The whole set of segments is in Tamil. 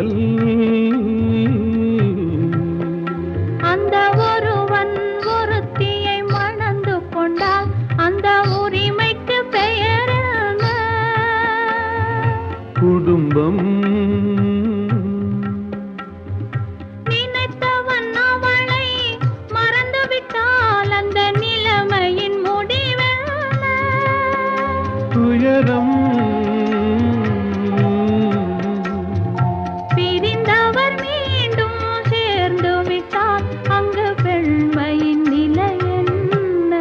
காதல் அந்த ஒருவன் ஒருத்தியை மணந்து கொண்டால் அந்த உரிமைக்கு பெயர் என்ன? குடும்பம். நினைத்தவன் அவளை மறந்துவிட்டால் அந்த நிலைமையின் முடிவென்ன? துயரம். பிரிந்தவர் மீண்டும் சேர்ந்து விட்டால் அங்கு பெண்மையின் நிலை என்ன?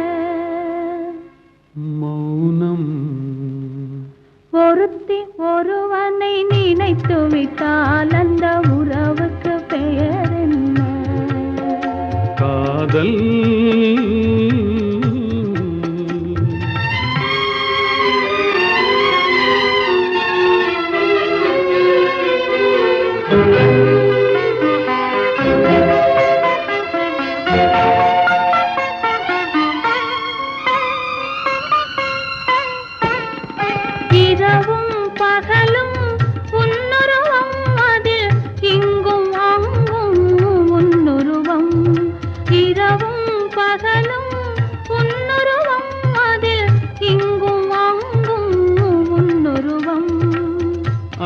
மௌனம். ஒருத்தி ஒருவனை நினைத்து விட்டால் அந்த உறவுக்கு பெயர் என்ன? காதல். இரவும் பகலும் உன்னுருவம் அதில் இங்கும் அங்கும் உன்னுருவம். இரவும் பகலும் உன்னுருவம் அதில் இங்கும் அங்கும் உன்னுருவம்.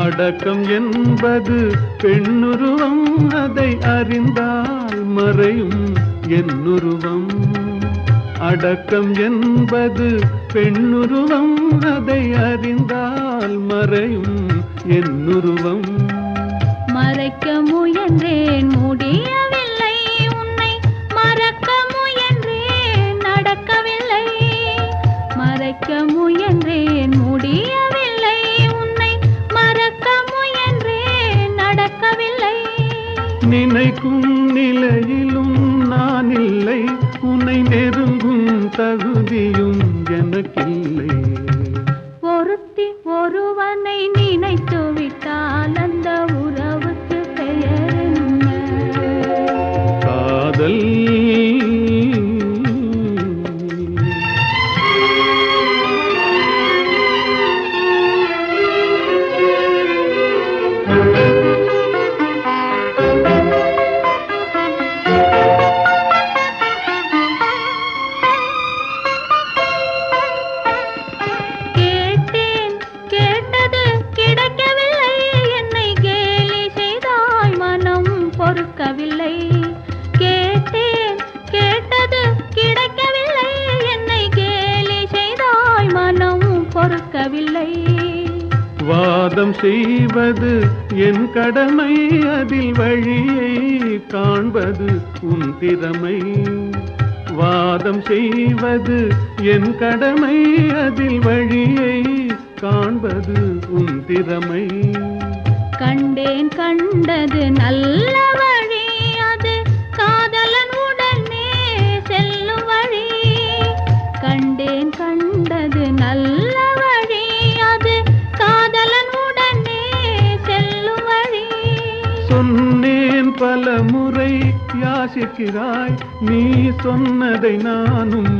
அடக்கம் என்பது பெண்ணுருவம், அதை அறிந்தால் மறையும் என்னுருவம். அடக்கம் என்பது பெண்ணுருவம், அதை அறிந்தால் மறையும் என்னுருவம். மறைக்க முயன்றேன் முடியவில்லை, உன்னை மறக்க முயன்றேன் நடக்கவில்லை. மறைக்க முயன்றேன் முடியவில்லை, உன்னை மறக்க முயன்றேன் நடக்கவில்லை. நினைக்கும் நிலையிலும் நான் இல்லை, உன்னை நெருங்கும் தகுதியும் எனக்கில்லை. ஒருத்தி ஒருவனை நினைத்து விட்டால் அந்த உறவுக்கு பெயர் என்ன? காதல். கேட்டேன் கேட்டது கிடைக்கவில்லை, என்னை கேலி செய்தாய் மனம் பொறுக்கவில்லை. கேட்டேன் கேட்டது கிடைக்கவில்லை, என்னை கேலி செய்தாய் மனம் பொறுக்கவில்லை. வாதம் செய்வது என் கடமை, அதில் வழியை காண்பது உன் திறமை. வாதம் செய்வது என் கடமை, அதில் வழியை காண்பது உன் திறமை. கண்டேன் கண்டது நல்ல வழி, அது காதலன் உடனே செல்லும் வழி. கண்டேன் கண்டது நல்ல வழி, அது காதலன் உடனே செல்லும் வழி. சொன்னேன் பல முறை யாசிக்கிறாய், நீ சொன்னதை நானும்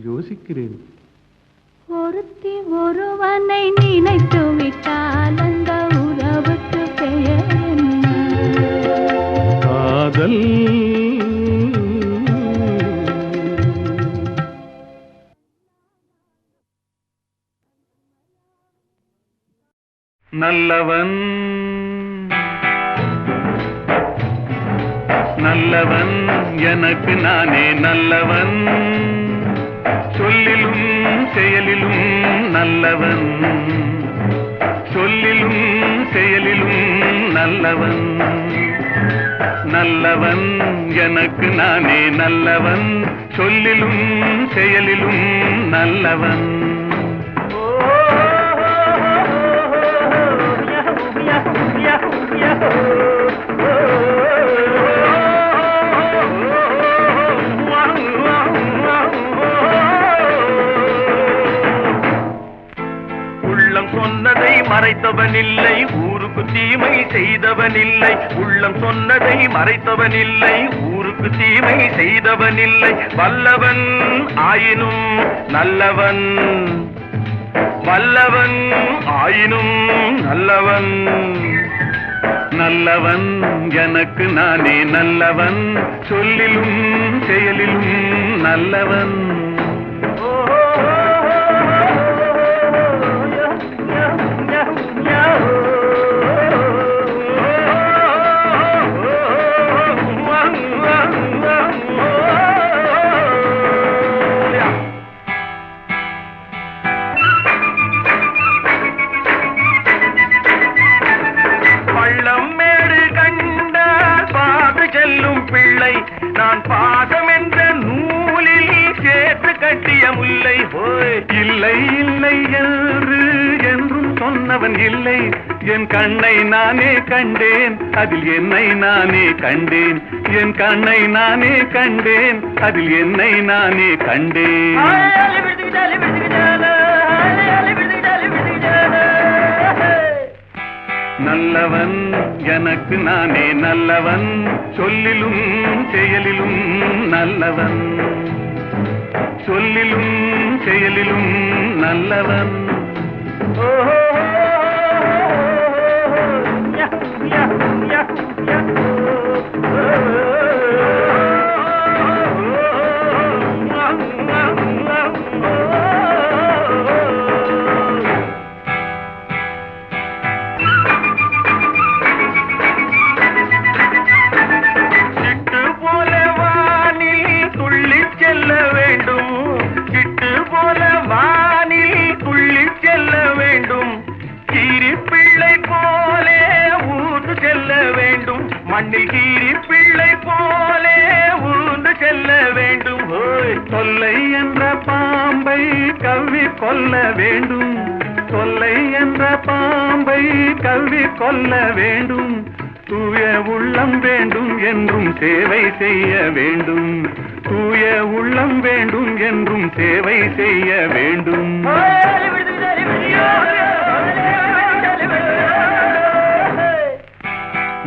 யோசிக்கிறேன். ஒருத்தி ஒருவனை நினைத்து விட்டால் அந்த உறவுக்கு பெயர் என்ன? காதல். நல்லவன் நல்லவன் எனக்கு நானே நல்லவன், சொல்லிலும் செயலிலும் நல்லவன், சொல்லிலும் செயலிலும் நல்லவன். நல்லவன் எனக்கு நானே நல்லவன், சொல்லிலும் செயலிலும் நல்லவன். உள்ளம் சொன்னதை மறைத்தவனில்லை, ஊருக்கு தீமை செய்தவனில்லை. உள்ளம் சொன்னதை மறைத்தவனில்லை, ஊருக்கு தீமை செய்தவனில்லை. வல்லவன் ஆயினும் நல்லவன், வல்லவன் ஆயினும் நல்லவன். நல்லவன் எனக்கு நானே நல்லவன், சொல்லிலும் செயலிலும் நல்லவன். நான் பாதம் என்ற நூலில் சேர்த்து கட்டிய முல்லை போய் இல்லை இல்லை என்று என்றும் சொன்னவன் இல்லை. என் கண்ணை நானே கண்டேன், அதில் என்னை நானே கண்டேன். என் கண்ணை நானே கண்டேன், அதில் என்னை நானே கண்டேன். நல்லவன் எனக்கு நானே நல்லவன், சொல்லிலும் செயலிலும் நல்லவன், சொல்லிலும் செயலிலும் நல்லவன். மண்ணில் கீரி பிள்ளை போலே ஊர்ந்து செல்ல வேண்டும். தொல்லை என்ற பாம்பை கவ்வி கொல்ல வேண்டும், தொல்லை என்ற பாம்பை கவ்வி கொல்ல வேண்டும். தூய உள்ளம் வேண்டும் என்றும் சேவை செய்ய வேண்டும், தூய உள்ளம் வேண்டும் என்றும் சேவை செய்ய வேண்டும்.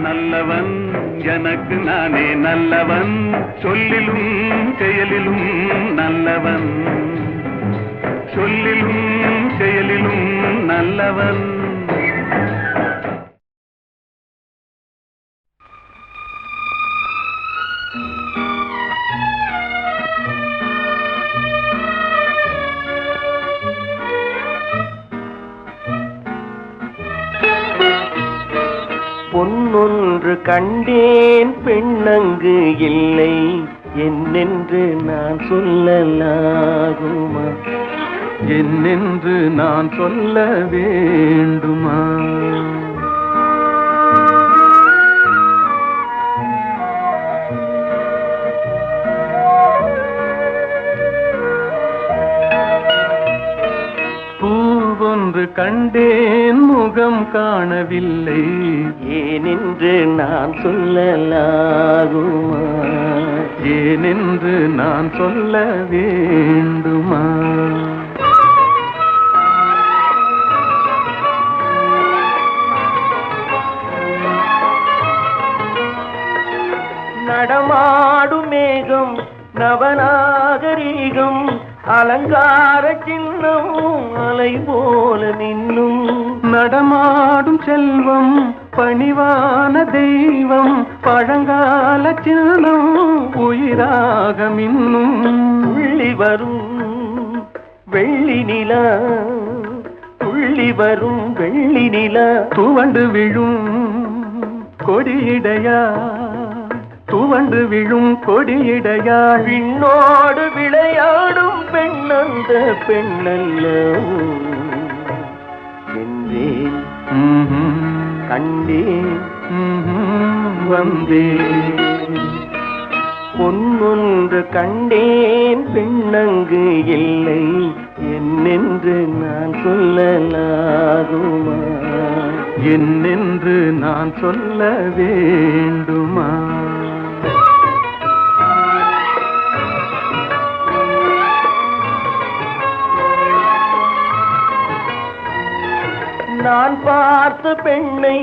நல்லவன் எனக்கு நானே நல்லவன், சொல்லிலும் செயலிலும் நல்லவன், சொல்லிலும் செயலிலும் நல்லவன். பொன்னொன்று கண்டேன் பெண்ணங்கு இல்லை, என்னென்று நான் சொல்லலாகுமா, என்னென்று நான் சொல்ல வேண்டுமா. பூவொன்று கண்டேன் முகம் காணவில்லை, ஏனென்று நான் சொல்லலாகுமா, ஏனென்று நான் சொல்ல வேண்டுமா. நடமாடும் மேகம் நவநாகரீகம், அலங்கார சின்னம் அலை போல நின்னும். நடமாடும் செல்வம் பணிவான தெய்வம், பழங்கால சின்னம் உயிராக மின்னும். துள்ளி வரும் வெள்ளி நிலா, துள்ளி வரும் வெள்ளி நிலா, துவண்டு விழும் கொடியிடையா, துவண்டு விழும் கொடியிடையா. விண்ணோடு விளையாடும் பெண்ணந்த பெண்ணல்ல என்றேன், கண்டேன், வந்தேன். பொன்னொன்று கண்டேன் பெண்ணங்கு இல்லை, என்னென்று நான் சொல்லலாகுமா, என்னென்று நான் சொல்ல வேண்டுமா. நான் பார்த்த பெண்ணை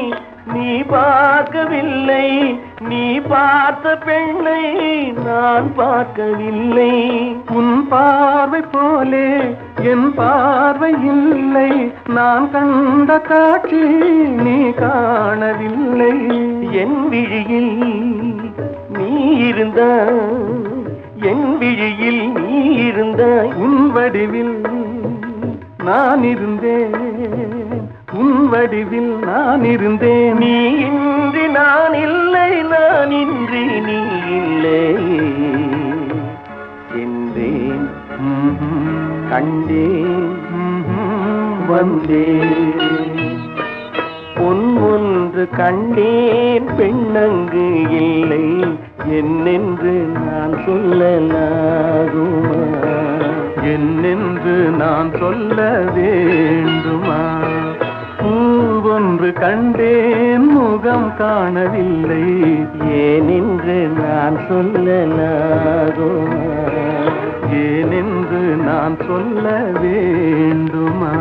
நீ பார்க்கவில்லை, நீ பார்த்த பெண்ணை நான் பார்க்கவில்லை. உன் பார்வை போலே என் பார்வை இல்லை, நான் கண்ட காட்சி நீ காணவில்லை. என் விழியில் நீ இருந்தாய், என் விழியில் நீ இருந்தாய். உன் வடிவில் நான் இருந்தேன், உன் வடிவில் நான் இருந்தேன். நீ இன்றி நான் இல்லை, நான் இன்றி நீ இல்லை. சென்றேன், கண்டேன், வந்தேன். பொன் ஒன்று கண்டேன், பெண்ணங்கு இல்லை. என்னென்று நான் சொல்லலாகுமா? என்னென்று நான் சொல்ல வேண்டுமா? ஒன்று கண்டேன், முகம் காணவில்லை. ஏனென்று நான் சொல்லலாகுமா? ஏனென்று நான் சொல்ல வேண்டுமா?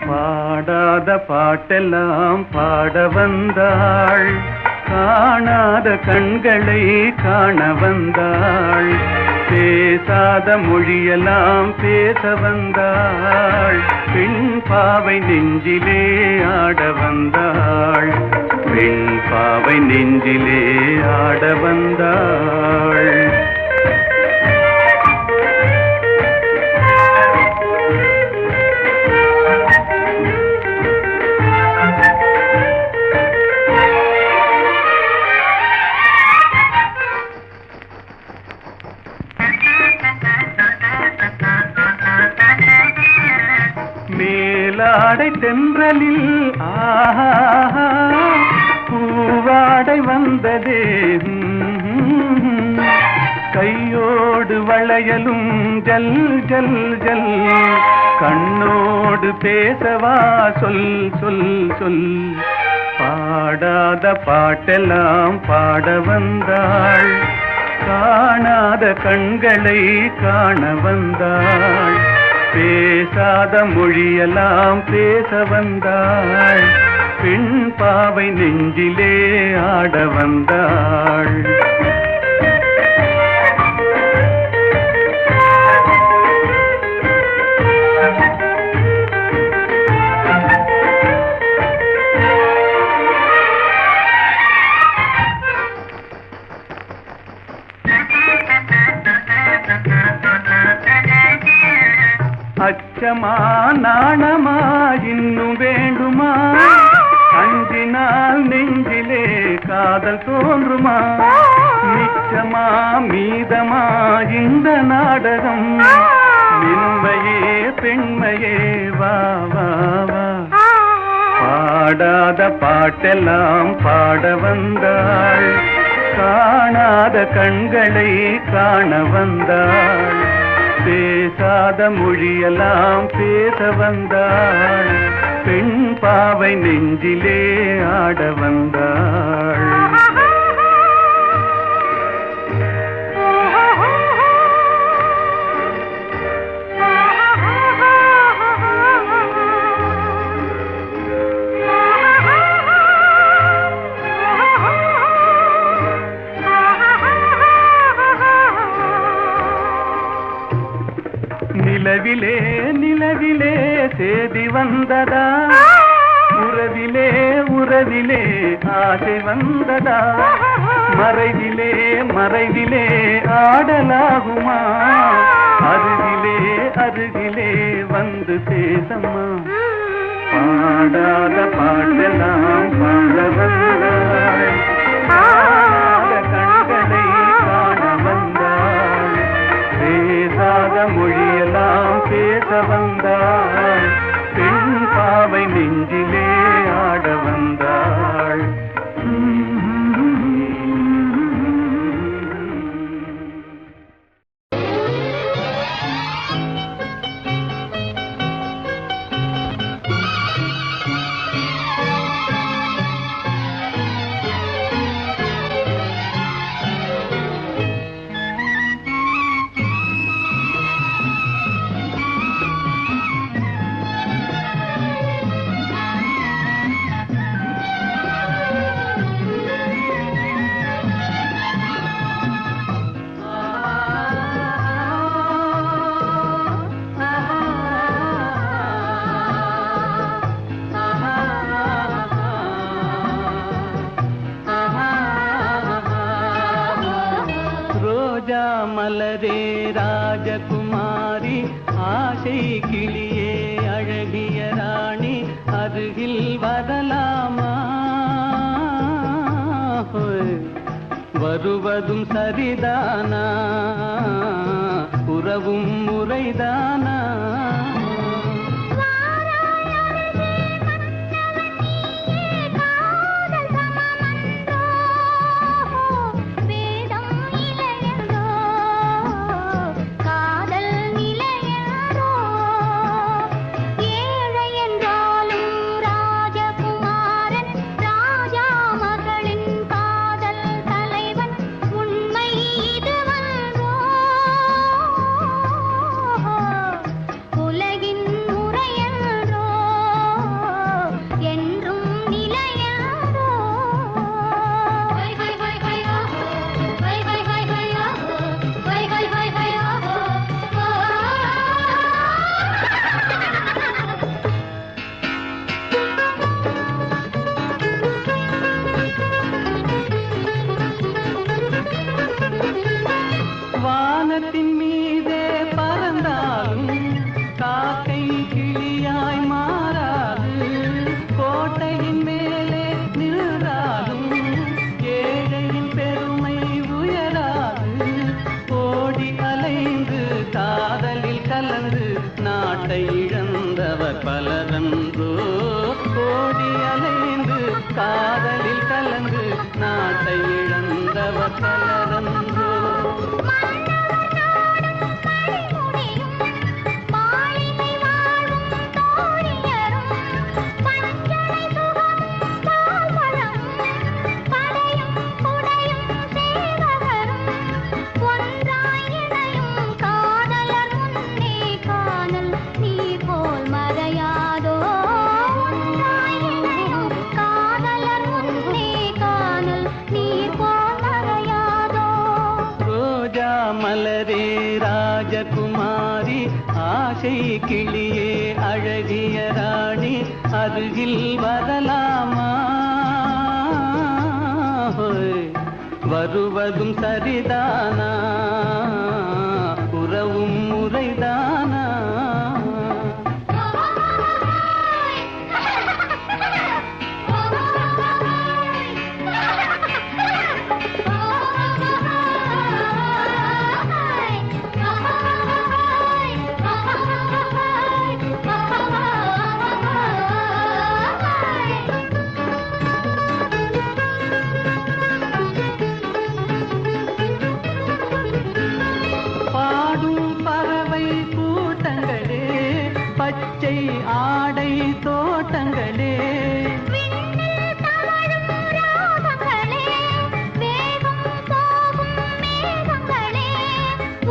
பாடாத பாட்டெல்லாம் பாட வந்தாள், காணாத கண்களை காண வந்தாள். பேசாத மொழியெல்லாம் பேச வந்தாள், பெண் பாவை நெஞ்சிலே ஆட வந்தாள், பெண் பாவை நெஞ்சிலே ஆட வந்தாள். மேலாடை தென்றலில் ஆஹா பூவாடை வந்ததே, கையோடு வளையலும் ஜல் ஜல் ஜல். கண்ணோடு பேசவா சொல் சொல் சொல். பாடாத பாட்டெல்லாம் பாட வந்தாள், காணாத கண்களை காண வந்தாள். பேசாத மொழியெல்லாம் பேச வந்தாள், பெண் பாவை நெஞ்சிலே ஆட வந்தாள். அச்சமா நாணமா இன்னும் வேண்டுமா? அஞ்சினால் நெஞ்சிலே காதல் தோன்றுமா? மிச்சமா மீதமா இந்த நாடகம்? மென்மையே பெண்மையே வா வா வா. பாடாத பாட்டெல்லாம் பாட வந்தாள், காணாத கண்களை காண வந்தாள். பேசாத மொழியெல்லாம் பேச வந்தாள், பெண் பாவை நெஞ்சிலே ஆட வந்தாள். நிலவிலே நிலவிலே சேதி வந்ததா? உறவிலே உறவிலே ஆசை வந்ததா? மறைவிலே மறைவிலே ஆடலாகுமா? அருகிலே அருகிலே வந்து பேசம்மா. பாடாத பாட்டெல்லாம் பாட வந்தாள், காணாத கண்களை காண வந்தாள். பேசாத மொழியெல்லாம் பேச வந்தாள், பெண் பாவை நெஞ்சிலே ஆட வந்தாள். ரோஜா மலரே ராஜகுமாரி ஆசை கிளியே அழகிய ராணி அருகில் வரலாமா வருவதும் சரிதானா உறவும் முறைதானா காதலில் கலந்து நாட்டை இழந்தவர் பலரன்றோ மலரே ராஜகுமாரி ஆசை கிளியே அழகிய ராணி அருகில் வரலாமா வருவதும் சரிதானா உறவும் முறைதானா பச்சை ஆடை தோட்டங்களே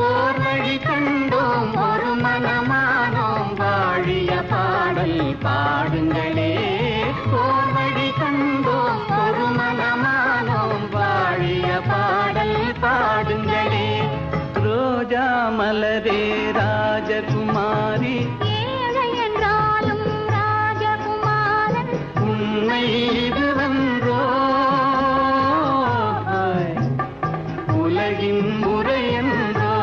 ஓர் வழி கண்டோம் ஒரு மனமானோம் வாழிய பாடல் பாடுங்களே ஓர் வழி கண்டோம் ஒரு மனமானோம் வாழிய பாடல் பாடுங்களே ரோஜா மலரே ராஜகுமாரி இது வென்றோ உலகின் முறையென்றோ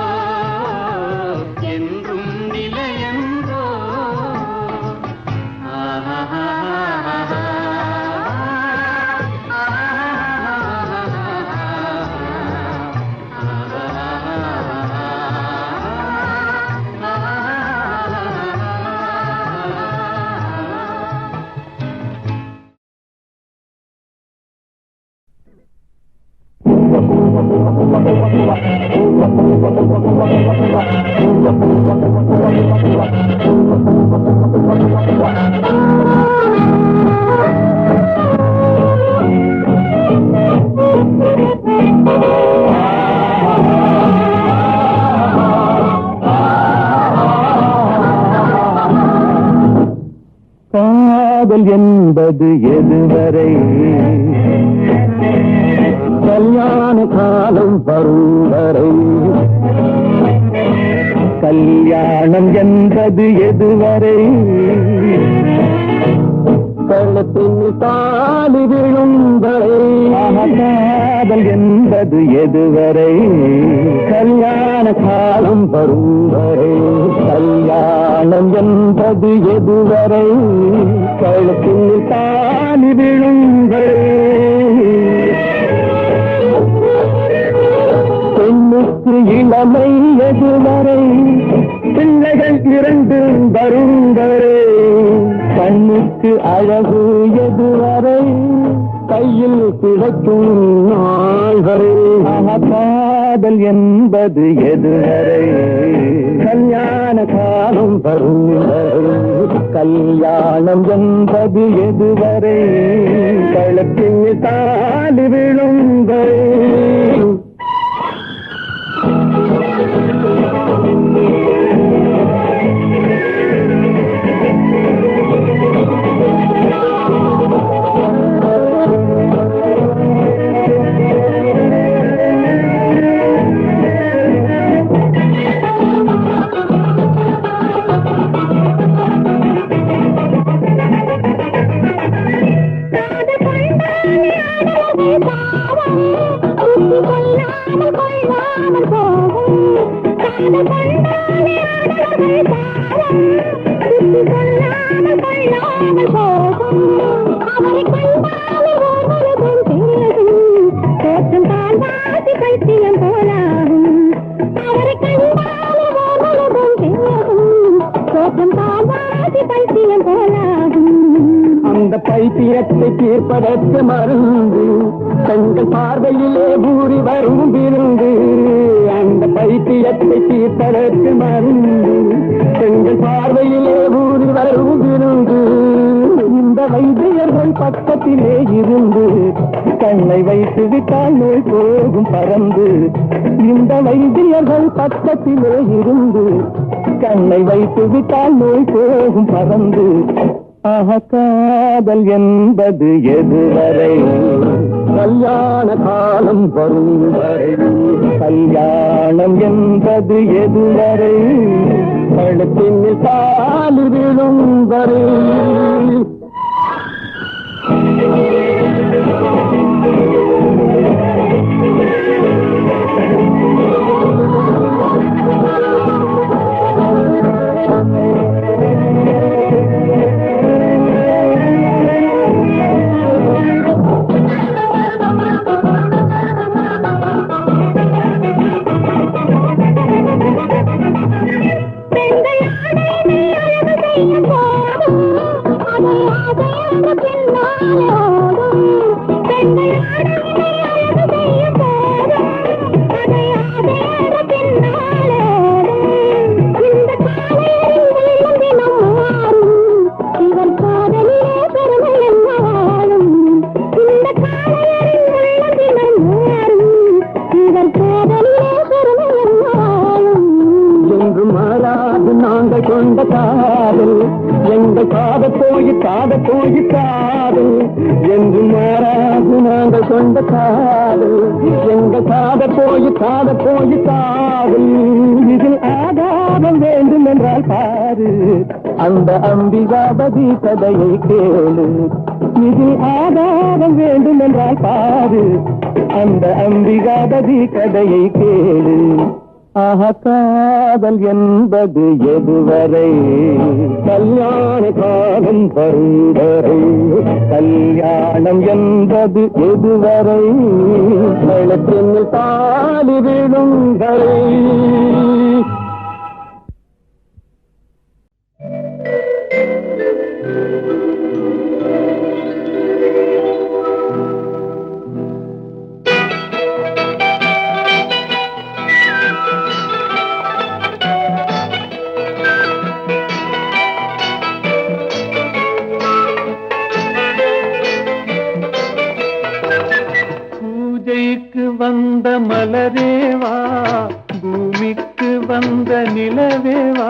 என்றும் நிலையென்றோ காதல் என்பது எதுவரை கல்யாண காலம் வரும் வரை கல்யாணம் என்பது எதுவரை கள்ளத்தின் தாலி விழும் வரை காதல் என்பது எதுவரை கல்யாண காலம் வரும் வரை கல்யாணம் என்பது எதுவரை கள்ளத்தின் தாலி விழும் வரை பெண்ணுக்கு இளமை எதுவரை பிள்ளைகள் இரண்டு வரும் வரை கண்ணுக்கு அழகு எதுவரை கையில் கிடைக்கும் நாள் வரை காதல் என்பது எதுவரை கல்யாண காலம் வரும் கல்யாணம் என்பது எதுவரை கழுத்தின் தாலி விழும் வரை அந்த பைத்தியத்தை தீர்ப்பதற்கு மருந்து தங்கள் பார்வையிலே ஊறி வரும் விருந்து அந்த பைத்தியத்தை தீர்ப்பதற்கு மருந்து தங்கள் பார்வையிலே ஊறி வரும் விருந்து இந்த வைத்தியர்கள் பக்கத்திலே இருந்து கண்ணை வைத்து விட்டால் நோய் போகும் பறந்து இந்த வைத்தியர்கள் பக்கத்திலே இருந்து கண்ணை வைத்து விட்டால் நோய் போகும் பறந்து காதல் என்பது எதுவரை கல்யாண காலம் வரும் வரை கல்யாணம் என்பது எதுவரை கழுத்தின் தாலி விழும் வரை நாங்கள் கொண்ட காதல் எங்கள் காத போய் காதல் என்று மாறாது நாங்கள் கொண்ட காதல் எங்கள் காத போய் காதல் இதில் ஆதாரம் வேண்டும் என்றால் பாரு அந்த அம்பிகாபதி கதையை கேளு இதில் ஆதாரம் வேண்டும் என்றால் பாரு அந்த அம்பிகாபதி கதையை கேளு காதல் என்பது எதுவரை கல்யாண காலம் வரும் வரை கல்யாணம் என்பது எதுவரை கழுத்தின் தாலி விழும் வரை வந்த மலரேவா பூமிக்கு வந்த நிலவேவா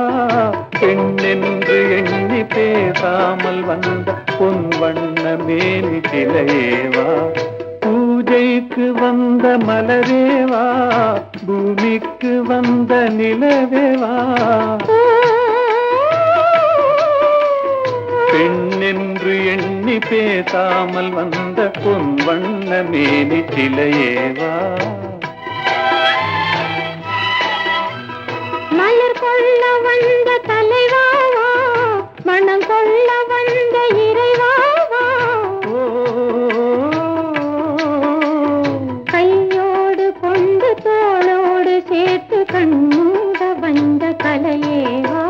பெண்ணென்று எண்ணி பேசாமல் வந்த பொன் வண்ண மேனி சிலையேவா பூஜைக்கு வந்த மலரேவா பூமிக்கு வந்த நிலவேவா பெண்ணென்று எண்ணி பேசாமல் வந்த பொன் வண்ண மேனி சிலையேவா மலர் கொள்ள வந்த தலைவாவா மனம் கொள்ள வந்த இறைவாவா கையோடு கொண்டு தோளோடு சேர்த்து கண்ணூட வந்த கலையேவா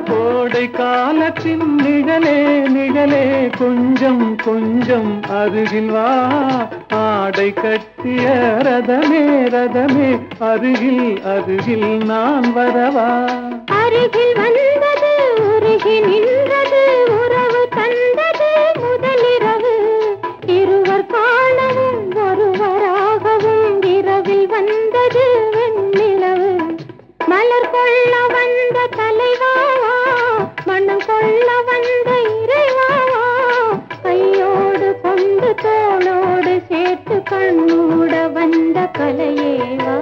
கோடை காலத்தின் நிழலே நிழலே கொஞ்சம் கொஞ்சம் அருகில் வா ஆடை கட்டிய ரதமே ரதமே அருகில் அருகில் நான் வரவா அருகில் வந்தது உருகி நின்றது உறவு தந்தது முதலிரவு இருவர் காணவும் ஒருவராகவும் இரவில் வந்தது வெண்ணிலவு மலர் கொள்ள வந்த தலைவாவா மனம் கொள்ள வந்த இறைவாவா கையோடு கொண்டு தோளோடு சேர்த்து கண்ணூட வந்த கலையேவா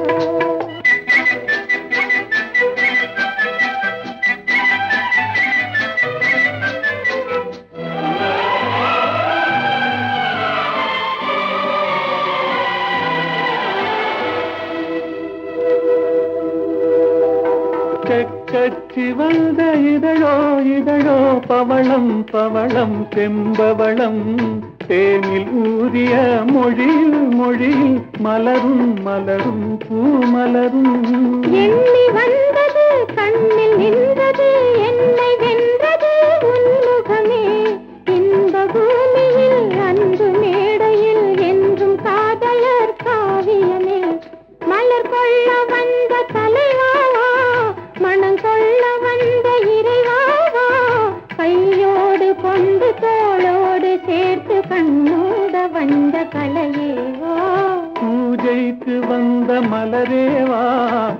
கச்சி வந்த இதழோ இதழோ பவளம் பவளம் செம்பவளம் தேனில் ஊதிய மொழியில் மொழியில் மலரும் மலரும் பூமலரும் எண்ணி வந்தது கண்ணில் நின்றது என்னை வென்றது உன்முகமே இன்ப பூமியில் அன்பு மேடையில் என்றும் காதலர் காவியமே மலர் கொள்ள வந்த தலைவாவா மனம் கொள்ள வந்த இறைவாவா கையோடு கொண்டு தோளோடு சேர்த்து கண்ணூட வந்த கலையேவா பூஜைக்கு வந்த மலரேவா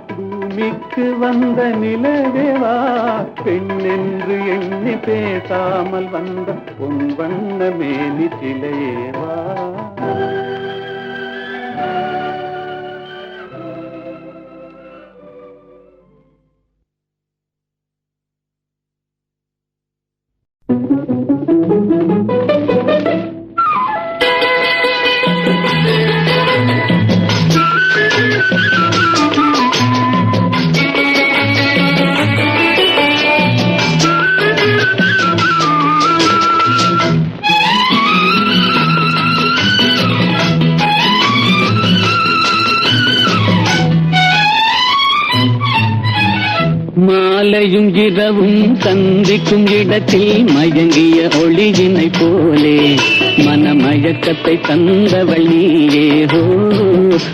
பூமிக்கு வந்த நிலவேவா பெண்ணென்று எண்ணி பேசாமல் வந்த பொன் வண்ண மேனி சிலையேவா மாலையும் இரவும் சந்திக்கும் இடத்தில் மயங்கிய ஒளியினை போலே மனமயக்கத்தை தந்தவள் நீயே ஹோ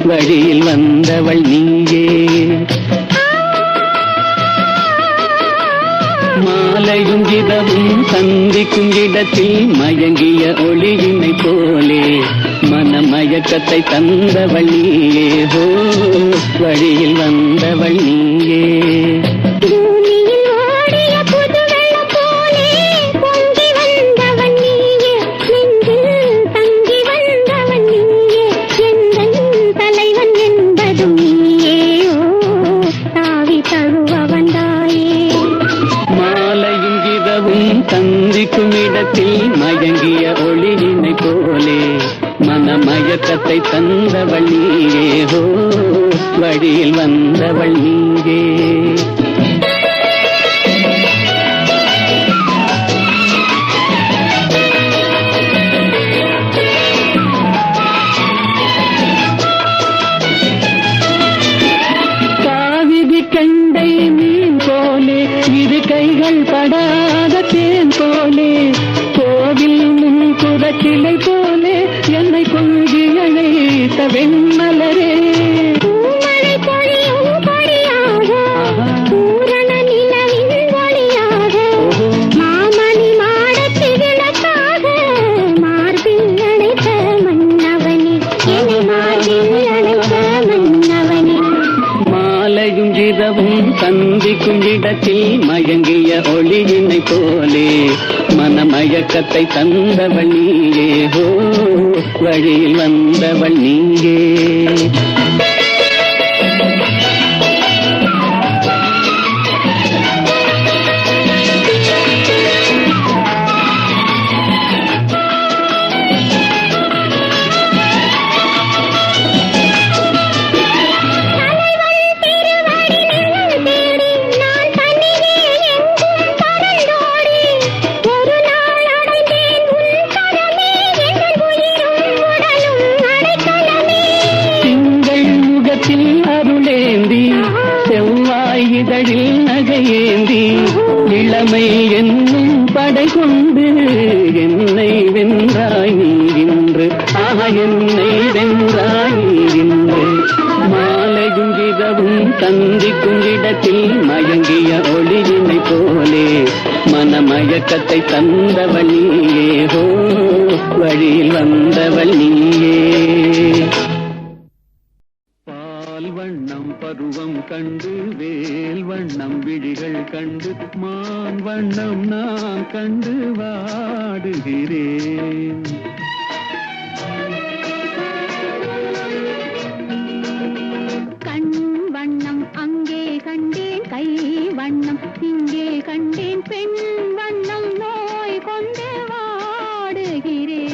வழியில் வந்தவள் நீயே மாலையும் இரவும் சந்திக்கும் இடத்தில் மயங்கிய ஒளியினை போலே மனமயக்கத்தை தந்தவள் நீயே ஹோ வழியில் வந்தவள் நீயே பூமியில் ஓடிய புது வெள்ளம் போலே பொங்கி வந்தவன் நீயே நெஞ்சில் தங்கி வந்தவன் நீயே எந்தன் தலைவன் என்பதும் நீயே ஓ தாவி தழுவ வந்தாயே மாலையும் இரவும் சந்திக்கும் இடத்தில் மயங்கிய ஒளியினை போலே மனமயக்கத்தை தந்தவள் நீயே ஹோ வழியில் வந்தவள் நீயே காவிரி கண்டை மீன் போலே இரு கைகள் படாத தேன் போலே கோவில் முன்குற கிளை போலே என்னை கொஞ்சி அழைத்த வெண்மலரே பூமழை பொழியும் பொழியாக குங்கிடத்தில் மயங்கிய ஒளியினை போலே மனமயக்கத்தை தந்தவள் நீயே ஹோ வழியில் வந்தவள் நீயே. இதழில் நகையேந்தி இளமை என்னும் படை கொண்டு என்னை வென்றாய் நீ இன்று என்னை வென்றாய் நீ இன்று. மாலையும் இரவும் சந்திக்கும் இடத்தில் மயங்கிய ஒளியினை போலே மனமயக்கத்தை தந்தவள் நீயே ஹோ வழியில் வந்தவள் நீயே. வண்ணம் பருவம் கண்டு வேல் வண்ணம் விழிகள் கண்டு மான் வண்ணம் நான் கண்டு வாடுகிறேன். கண் வண்ணம் அங்கே கண்டேன் கை வண்ணம் இங்கே கண்டேன் பெண் வண்ணம் நோய் கொண்டு வாடுகிறேன்.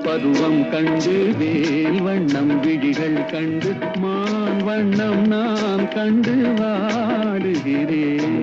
பருவம் கண்டு வேல் வண்ணம் விழிகள் கண்டு மான் வண்ணம் நான் கண்டு வாடுகிறேன்.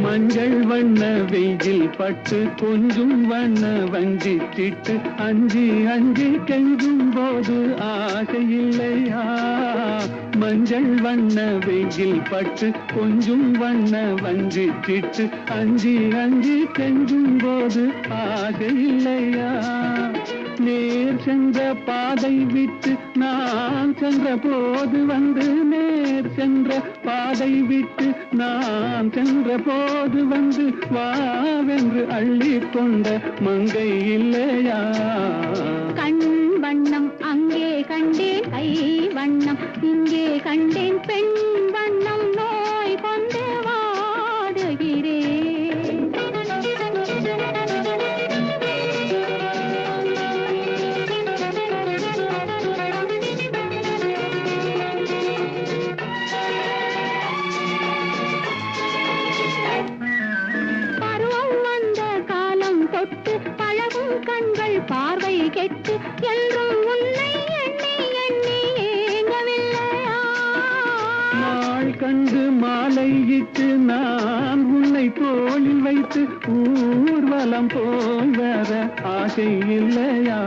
மஞ்சள் வண்ண வெயில் பட்டு கொஞ்சம் வண்ண வஞ்சி திட்டு அஞ்சி அஞ்சி கெஞ்சும் போது ஆசை இல்லையா. மஞ்சள் வண்ண வெயில் பட்டு கொஞ்சம் வண்ண வஞ்சி திட்டு அஞ்சி அஞ்சி கெஞ்சும் போது ஆசை இல்லையா. நேர் சென்ற பாதை விட்டு நான் சென்ற போது வந்து நேர் சென்ற பாதை விட்டு நான் சென்ற போது வந்து வாவென்று அள்ளி கொண்ட மங்கை இல்லையா. கண் வண்ணம் அங்கே கண்டேன் கை வண்ணம் இங்கே கண்டேன் பெண் வண்ணம் நோய் கொண்டு வாடுகிறேன். கண்கள் பார்வை கெட்டு என்றும் உன்னை எண்ணி எண்ணி ஏங்கவில்லையா. நாள் கண்டு மாலையிட்டு நான் உன்னை தோளில் வைத்து ஊர்வலம் போய் வர ஆசை இல்லையா.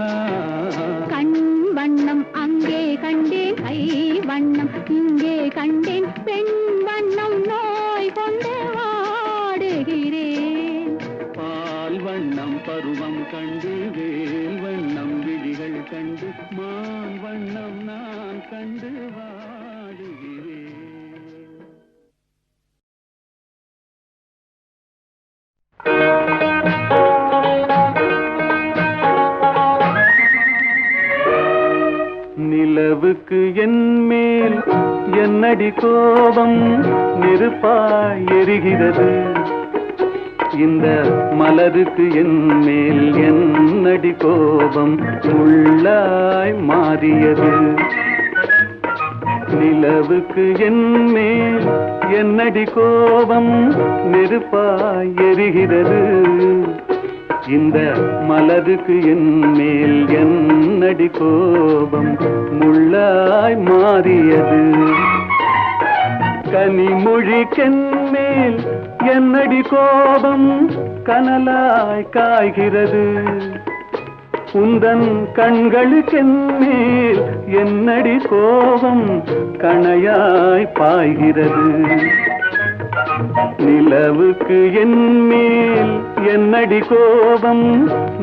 கண் வண்ணம் அங்கே கண்டேன் கை வண்ணம் இங்கே கண்டேன் பெண் வண்ணம் நோய் கொண்டு வாடுகிறேன். பால் வண்ணம் பருவம் கண்டு வேல் வண்ணம் விழிகள் கண்டு மான் வண்ணம் நான் கண்டு வாடுகிறேன். நிலவுக்கு என் மேல் என்னடி கோபம் நெருப்பாய் எரிகிறது. இந்த மலருக்கு என் மேல் என்னடி கோபம் முள்ளாய் மாறியது நிலவுக்கு என் மேல் என்னடி கோபம் நெருப்பாய் எரிகிறது இந்த மலருக்கு என் மேல் என்னடி கோபம் முள்ளாய் மாறியது கனிமொழிக்கென் மேல் என்னடி கோபம் கனலாய் காய்கிறது உந்தன் கண்களுக்கென் மேல் என்னடி கோபம் கணையாய் பாய்கிறது நிலவுக்கு என் மேல் என்னடி கோபம்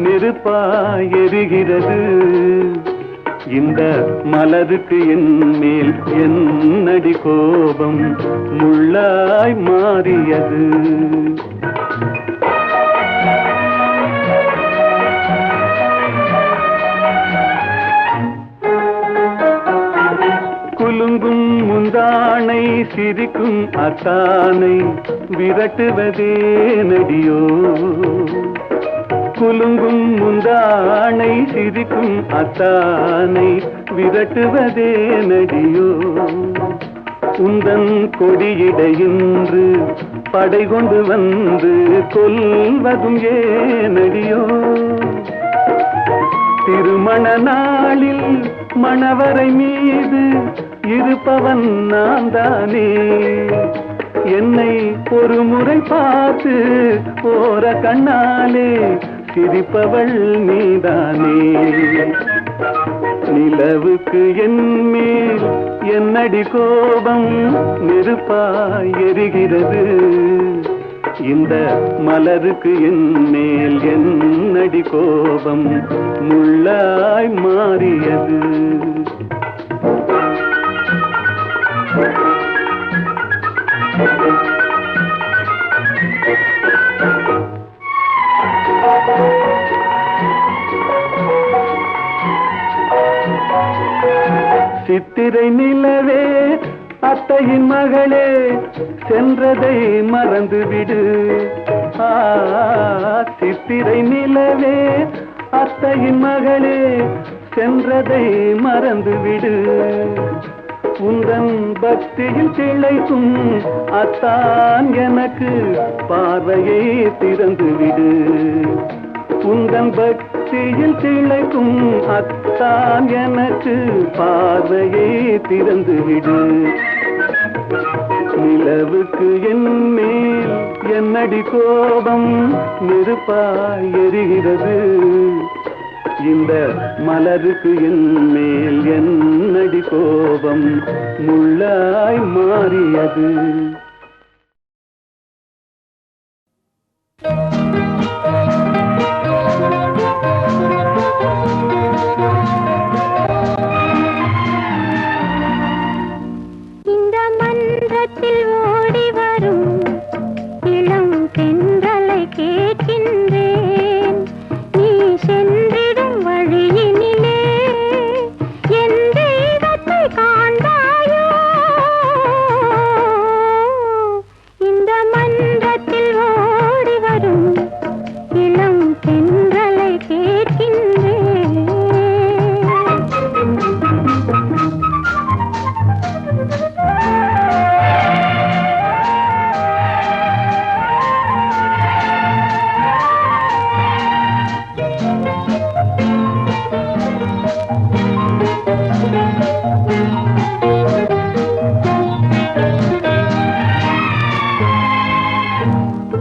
நெருப்பாய் எரிகிறது இந்த மலருக்கு என் மேல் என்னடி கோபம் முள்ளாய் மாறியது குலுங்கும் முந்தானை சிரிக்கும் அத்தானை விரட்டுவதே நடியோ குலுங்கும் முந்தானை சிரிக்கும் அத்தானை விரட்டுவதே நடியோ உந்தன் கொடியிடையின்று படை கொண்டு வந்து கொல்வதும் ஏனடியோ திருமண நாளில் மணவரை மீது இருப்பவன் நான் தானே என்னை ஒரு முறை பார்த்து போற கண்ணாலே சிரிப்பவள் நீதானே நிலவுக்கு என் மேல் என்னடி கோபம் நெருப்பாய் எரிகிறது இந்த மலருக்கு என் மேல் என்னடி கோபம் முள்ளாய் மாறியது சித்திரை நிலவே அத்தையின் மகளே சென்றதை மறந்துவிடு சித்திரை நிலவே அத்தையின் மகளே சென்றதை மறந்துவிடு உந்தன் பக்தியில் திளைக்கும் அத்தான் எனக்கு பார்வையை திறந்துவிடு உந்தன் பக்தியில் திளைக்கும் அத்தான் எனக்கு பார்வையை திறந்துவிடு நிலவுக்கு என் மேல் என்னடி கோபம் நெருப்பாய் எரிகிறது இந்த மலருக்கு என் மேல் என்னடி கோபம் முள்ளாய் மாறியது இந்த மன்றத்தில் ஓடி வரும் இளம் தென்றலை கேட்கின்றேன் நீ சென்றிடும் வழியினிலே என் தெய்வத்தை காண்பாயோ இந்த மன்றத்தில் ஓடி வரும் இளம் தென்றலை கேட்கின்றேன்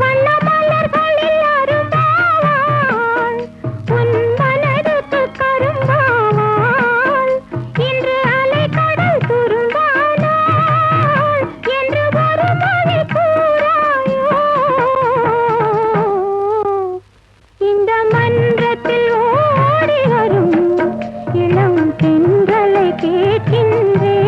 வண்ணமலர்களில் அரும்பாவாள் உன் மனதுக்கு கரும்பாவாள் இன்று அலைக்கடல் துரும்பானாள் என்று ஒரு மொழி கூறாயோ இந்த மன்றத்தில் ஓடி வரும் இளம் தென்றலை கேட்கின்றேன்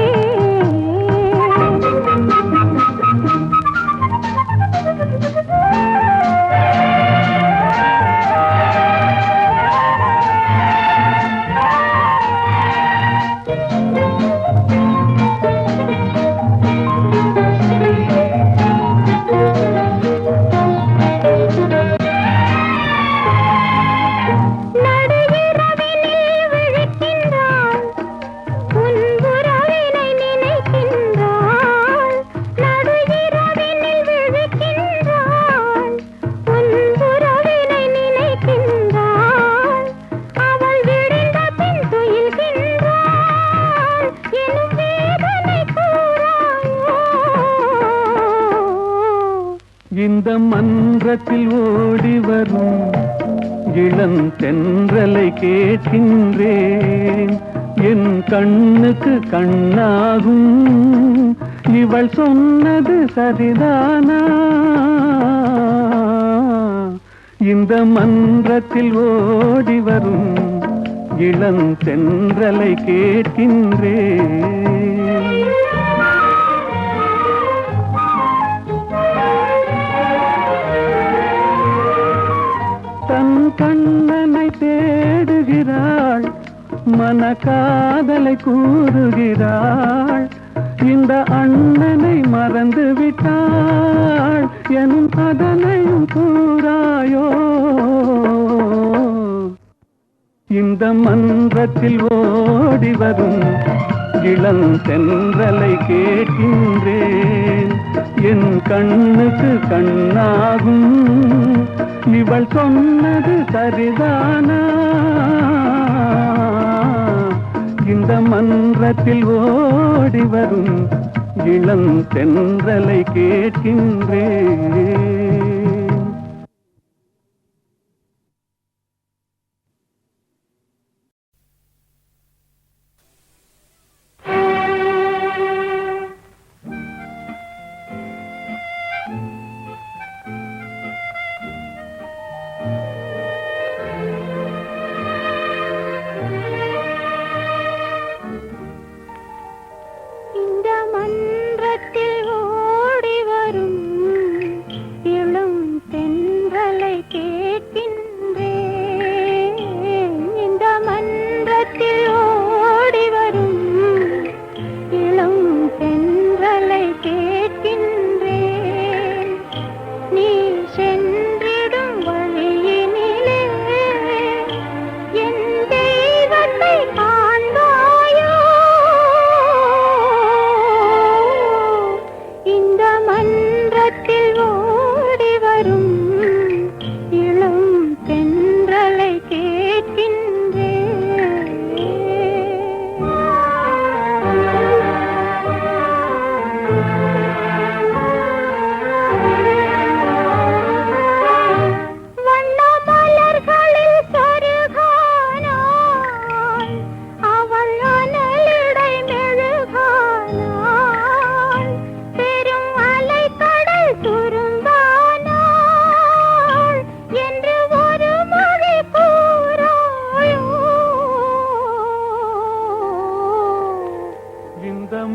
மன்றத்தில் ஓடி வரும் இளந்தென்றலை கேட்கின்றேன். என் கண்ணுக்கு கண்ணாகும் இவள் சொன்னது சரிதானா? இந்த மன்றத்தில் ஓடி வரும் இளந்தென்றலை கேட்கின்றேன். தன் கண்ணனை தேடுகிறாள், மனக்காதலை கூறுகிறாள். இந்த அண்ணனை மறந்து விட்டாள் எனும் அதனையும் கூறாயோ? இந்த மன்றத்தில் ஓடி வரும் இளந்தென்றலை கேட்கின்றேன். என் கண்ணுக்கு கண்ணாகும் இவள் சொன்னது சரிதானா? இந்த மன்றத்தில் ஓடி வரும் இளந்தென்றலை கேட்கின்றேன்.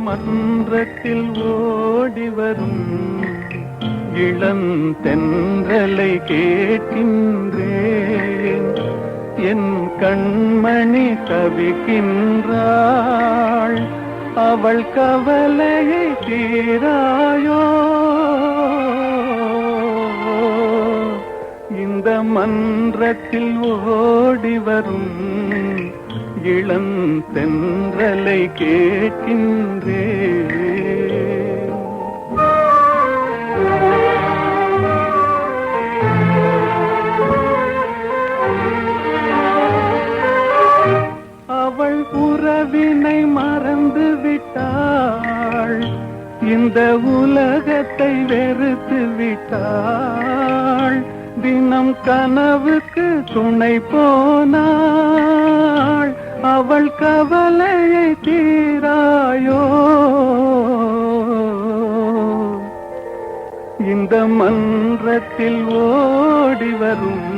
மன்றத்தில் ஓடி வரும் இளந்தென்றலை கேட்கின்றேன். என் கண்மணி தவிக்கின்றாள், அவள் கவலையை தீராயோ? இந்த மன்றத்தில் ஓடி வரும் இளந்தென்றலை கேட்கின்றேன். அவள் உறவினை மறந்து விட்டாள், இந்த உலகத்தை வெறுத்து விட்டாள். தினம் கனவுக்கு துணை போனாள், அவள் கவலையை தீராயோ? இந்த மன்றத்தில் ஓடி வரும்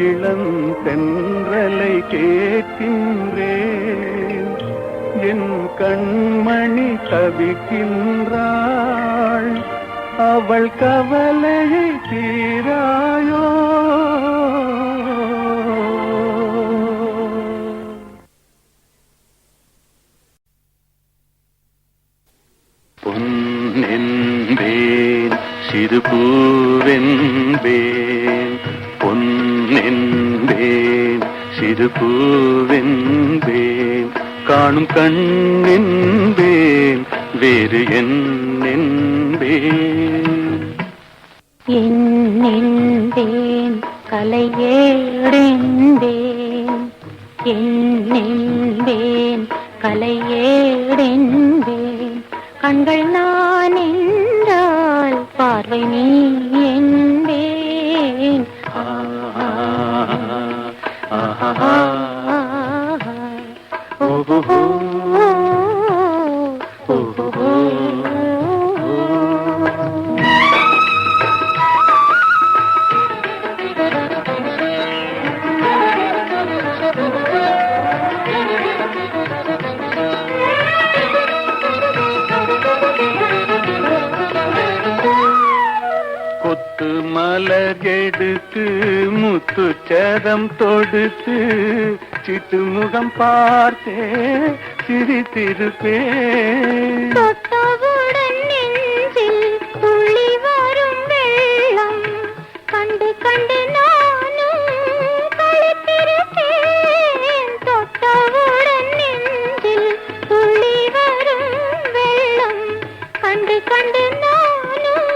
இளந்தென்றலை கேட்கின்றேன். என் கண்மணி தவிக்கின்றாள், அவள் கவலையை தீராயோ? பொன்னென்பேன் சிறு பூவென்பேன், பொன்னென்பேன் சிறு பூவென்பேன். காணும் கண்ணென்பேன் வேறு என்னென்பேன். என்னென்பேன் கலையேடென்பேன், என்னென்பேன் கலையேடென்பேன். கண்கள் நான் என்றால் பார்வை நீ ஆஹா ஓஹோ ஓஹோ கொத்து மலர்கெடுத்து முத்து சதம் தொடுத்து சிட்டு முகம் பார்த்தே சிரித்திருப்பேன். தொட்டவுடன் நெஞ்சில் துள்ளி வரும் வெள்ளம் கண்டு கண்டு நானும் களித்திருப்பேன். தொட்டவுடன் நெஞ்சில் துள்ளி வரும் வெள்ளம் கண்டு கண்டு நானும்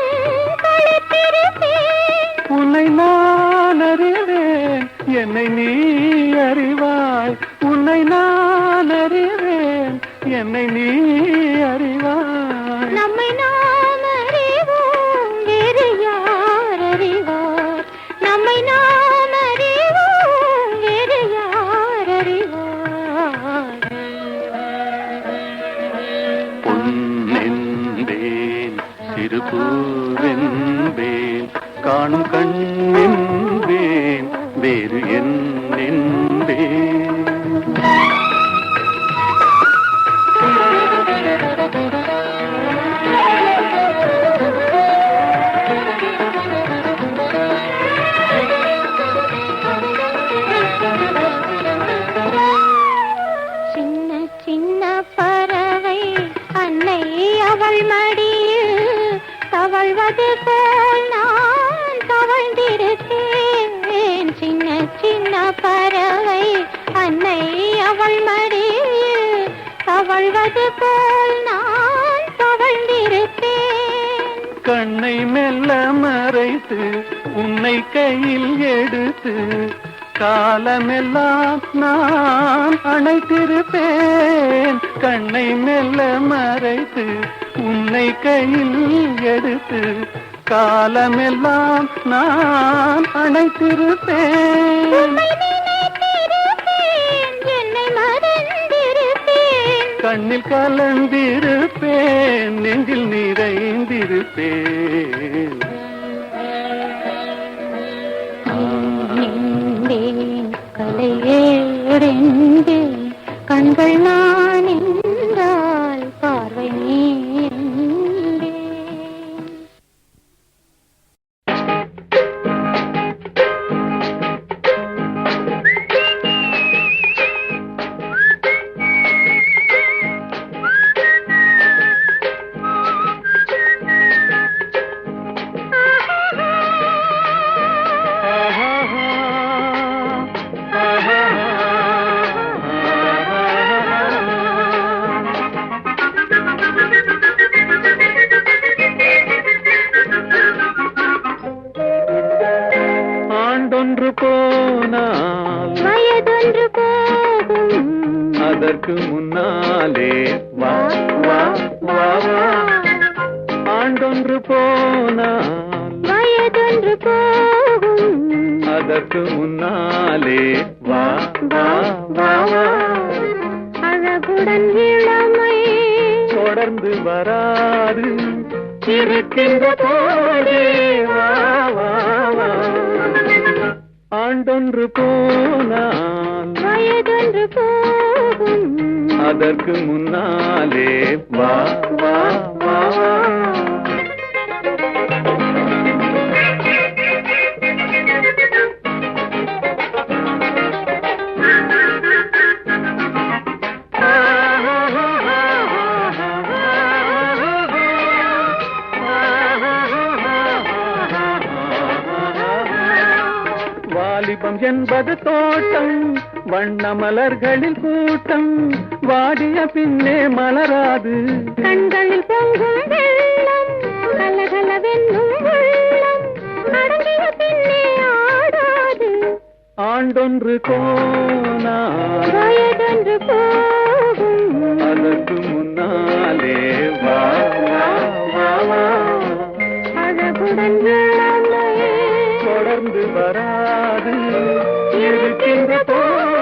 களித்திருப்பேன். உன்னை நான் அறிவேன், என்னை நீ அறிவாய். உன்னை நான் அறிவேன், என்னை நீ அறிவாய். நம்மை நாம் அறிவோம், வேறு யார் அறிவார்? நம்மை நாம் அறிவோம், வேறு யார் அறிவார்? பொன்னென்பேன் திருப்பூவென்பேன் காணும் கண்ணென்பேன் வேறு என்னென்பேன். சின்ன சின்ன பறவை அன்னை அவள் மடியில் தவழ்வது போல் நான் தவழ்ந்திருக்கேன். சின்ன சின்ன பறவை அன்னை அவள் மடியில் தவழ்வது போல் நான் தவழ்ந்திருக்கேன். கண்ணை மெல்ல மறைத்து உன்னை கையில் எடுத்து காலமெல்லாம் நான் அணைத்திருப்பேன். கண்ணை மெல்ல மறைத்து உன்னை கையில் எடுத்து காலமெல்லாம் நான் அணைத்திருப்பேன். உம்மை நினைத்திருப்பேன், என்னை மறந்திருப்பேன். கண்ணில் கலந்திருப்பேன், நெஞ்சில் நிறைந்திருப்பேன். நின்றேன் கலையேறென்றேன், கண்கள் நான் என்றால் பார்வை நீ என்றேன். ஆண்டொன்று போனால் வயதொன்று போகும், அதற்கு முன்னாலே வா வா வா வா. ஆண்டொன்று போனால் வயதொன்று போகும், அதற்கு முன்னாலே வா வா வா வா. அழகுடன் இளமை தொடர்ந்து வராது இருக்கின்ற போதே வா வா வா. ஆண்டொன்று போனால் வயதொன்று போகும், அதற்கு முன்னாலே வா வா வா வா. வாலிபம் என்பது தோட்டம், வண்ண மலர்களில் கூட்டம், வாடிய பின்னே மலராது. கண்களில் பொங்கும் வெள்ளம், கலகலவென்னும் உள்ளம், அடங்கிய பின்னே ஆடாது. ஆண்டொன்று போனால் வயதொன்று போகும், அதற்கு முன்னாலே வா வா வா வா. அழகுடன் இளமை தொடர்ந்து வராது இருக்கின்ற போதே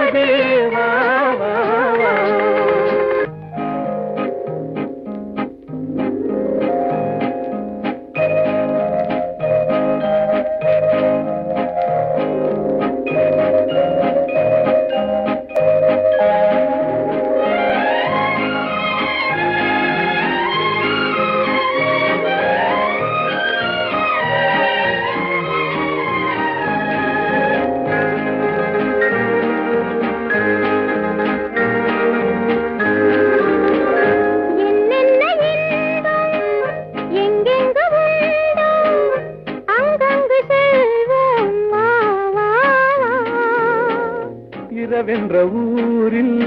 என்ற ஊரில்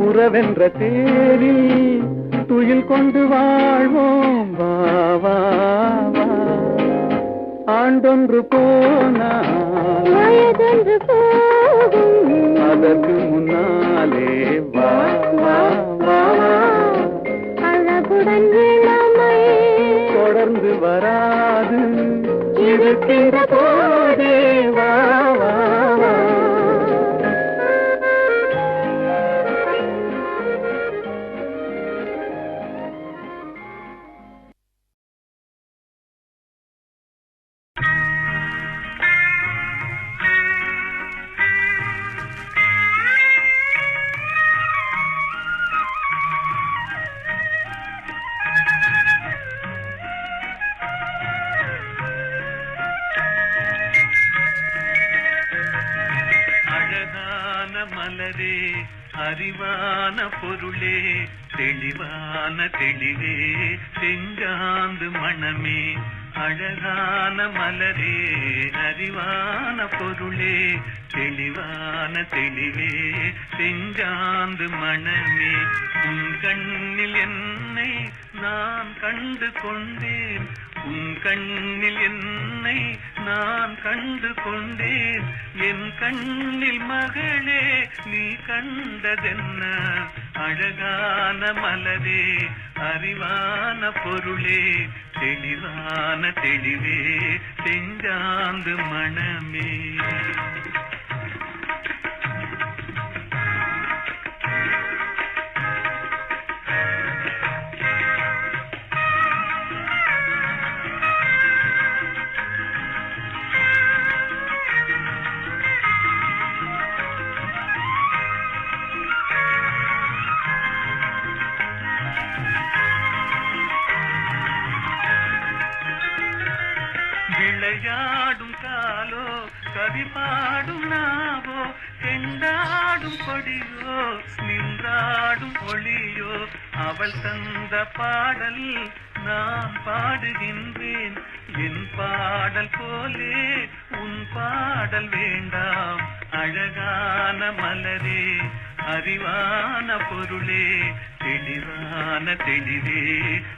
உறவென்ற தேரில் துயில் கொண்டு வாழ்வோம் வா வா வா. ஆண்டொன்று போனால் வயதொன்று போகும் அதற்கு முன்னாலே வா வா வா. அழகுடன் இளமை தொடர்ந்து வராது இருக்கின்ற போதே வா வா வா. மலரே அறிவான பொருளே தெளிவான தெளிவே செஞ்சாந்து மணமே. அழகான மலரே அறிவான பொருளே தெளிவான தெளிவே செஞ்சாந்து மணமே. உன் கண்ணில் என்னை நான் கண்டு கொண்டேன், உன் கண்ணில் என்னை நான் கண்டு கொண்டேன். என் கண்ணில் மகளே நீ கண்டதென்ன? அழகான மலரே அறிவான பொருளே தெளிவான தெளிவே செஞ்சாந்து மணமே. விளையாடும் காலோ கவி பாடும் நாவோ செண்டாடும் கொடியோ நின்றாடும் ஒளியோ அவள் தந்த பாடல் நான் பாடுகின்றேன். என் பாடல் போலே உன் பாடல் வேண்டாம். அழகான மலரே அறிவான பொருளே தெளிவான தெளிவே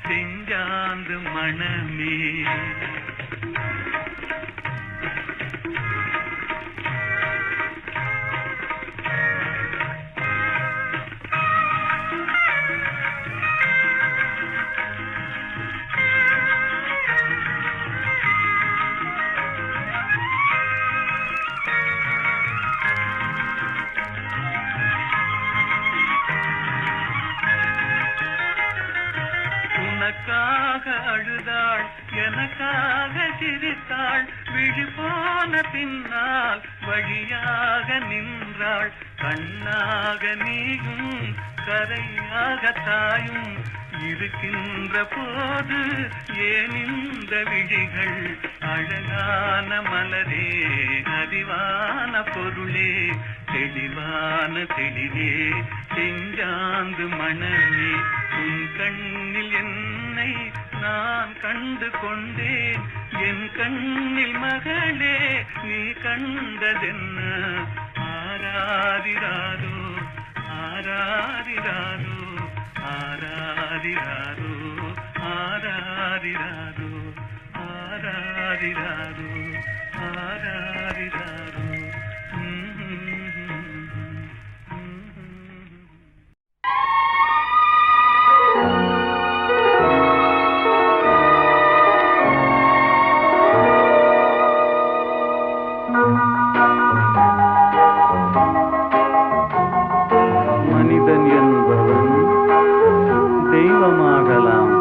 செஞ்சாந்து மணமே. உனக்காக அழுதாள் எனக்காக சிரித்தாள், விழி போன பின்னால் வழியாக நின்றாள். கண்ணாக நீயும் கரையாக தாயும் இருக்கின்ற போது ஏன் இந்த விழிகள்? அழகான மலரே அறிவான பொருளே தெளிவான தெளிவே செஞ்சாந்து மணமே. உன் கண்ணில் என்னை நான் கண்டு கொண்டேன், என் கண்ணில் மகளே நீ கண்டதென்ன? ஆராரிராரோ ஆராரிராரோ ஆராரிராரோ ஆராரிராரோ ஆராரிராரோ ஆராரிராரோ. மனிதன் என்பவன் தெய்வமாகலாம்.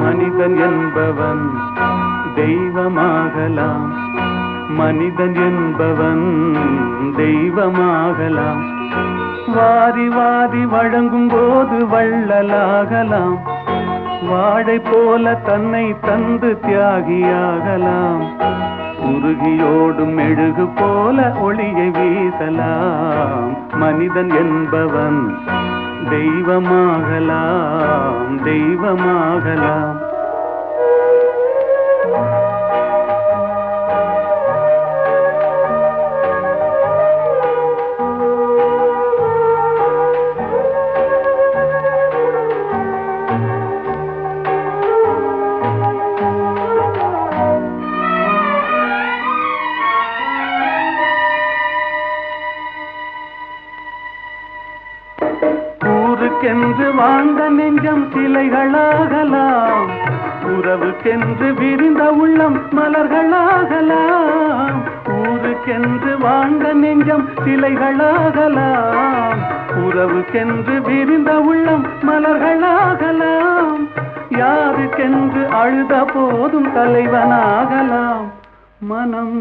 மனிதன் என்பவன் தெய்வமாகலாம். மனிதன் என்பவன் தெய்வமாகலாம். வாரி வாரி வழங்கும் போது வள்ளலாகலாம். வாழை போல தன்னை தந்து தியாகியாகலாம். உருகியோடும் மெழுகு போல ஒளியை வீசலாம். மனிதன் என்பவன் தெய்வமாகலாம், தெய்வமாகலாம். ஊருக்கென்று வாழ்ந்த நெஞ்சம் சிலைகளாகலாம், உறவுக்கென்று விரிந்த உள்ளம் மலர்களாகலாம். ஊருக்கென்று வாழ்ந்த நெஞ்சம் சிலைகளாகலாம், உறவுக்கென்று விரிந்த உள்ளம் மலர்களாகலாம். யாருக்கென்று அழுத போதும் தலைவனாகலாம். மனம்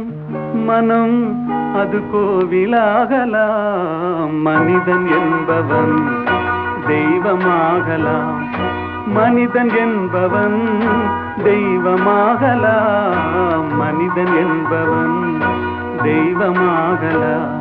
மனம் அது கோவிலாகலாம். மனிதன் என்பவன் தெய்வமாகலாம், மனிதன் என்பவன் தெய்வமாகலாம், மனிதன் என்பவன் தெய்வமாகலாம்.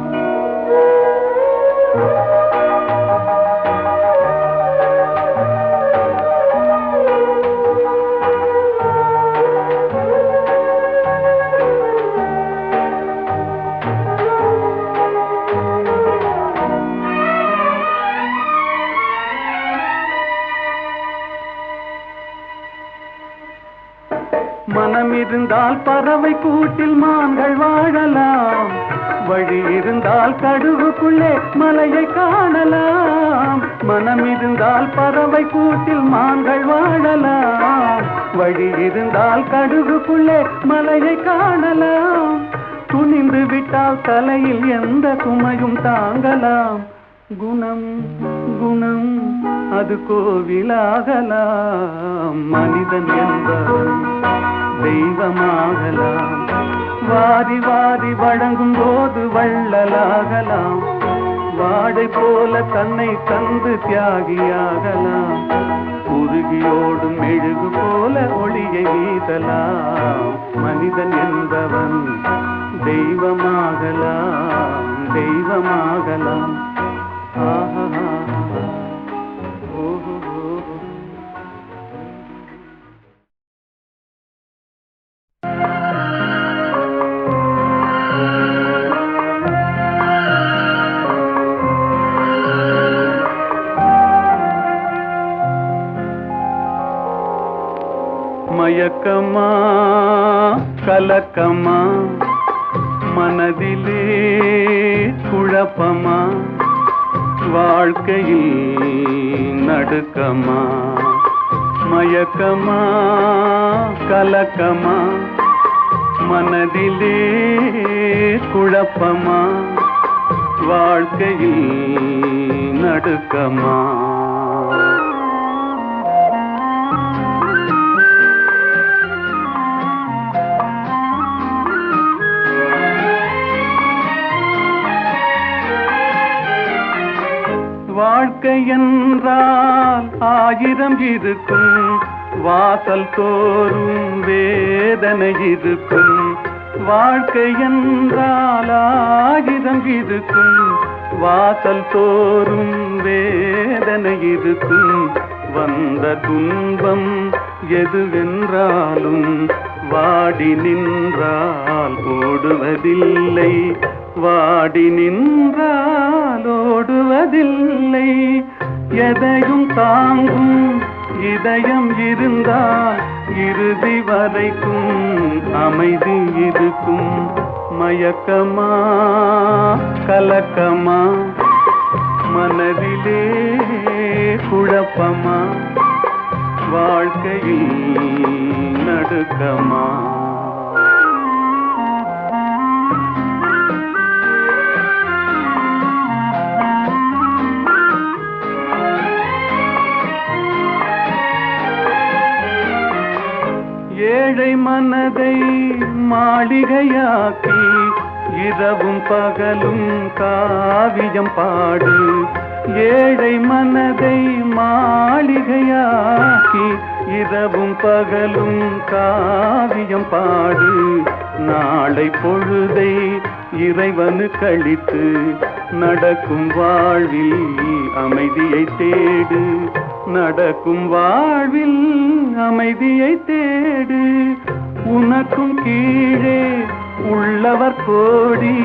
மனம் இருந்தால் பறவை கூட்டில் மான்கள் வாழலாம், வழி இருந்தால் கடுவுக்குள்ளே மலையை காணலாம். மனம் இருந்தால் பறவை கூட்டில் மான்கள் வாழலாம், வழி இருந்தால் கடுவுக்குள்ளே மலையை காணலாம். துணிந்து விட்டால் தலையில் எந்த சுமையும் தாங்கலாம். குணம் குணம் அது கோவிலாகலாம். மனிதன் என்பவன் தெய்வமாகலாம். வாரி வாரி வழங்கும் போது வள்ளலாகலாம், வாடை போல தன்னை தந்து தியாகியாகலாம். உருகியோடும் மெழுகு போல ஒளியை வீசலாம். மனிதன் என்பவன் தெய்வமாகலாம், தெய்வமாகலாம். ஆஹா ஓஹோ. மயக்கமா கலக்கமா மனதிலே குழப்பமா, வாழ்க்கையில் நடுக்கமா. மயக்கமா கலக்கமா மனதிலே குழப்பமா, வாழ்க்கையில் நடுக்கமா. வாழ்க்கை என்றால் 1000 இருக்கும், வாசல் தோறும் வேதனை இருக்கும். வாழ்க்கை என்றால் 1000 இருக்கும், வாசல் தோறும் வேதனை இருக்கும். வந்த துன்பம் எதுவென்றாலும் வாடி நின்றால் ஓடுவதில்லை, வாடி நின்றால் ஓடுவதில்லை. எதையும் தாங்கும் இதயம் இருந்தால் இறுதி வரைக்கும் அமைதி இருக்கும். மயக்கமா கலக்கமா மனதிலே குழப்பமா, வாழ்க்கையில் நடுக்கமா. ஏழை மனதை மாளிகையாக்கி இரவும் பகலும் காவியம் பாடு. ஏழை மனதை மாளிகையாக்கி இரவும் பகலும் காவியம் பாடு. நாளை பொழுதை இறைவனு கழித்து நடக்கும் வாழ்வில் அமைதியை தேடு, நடக்கும் வாழ்வில் அமைதியை தேடு. உனக்கும் கீழே உள்ளவர் கோடி,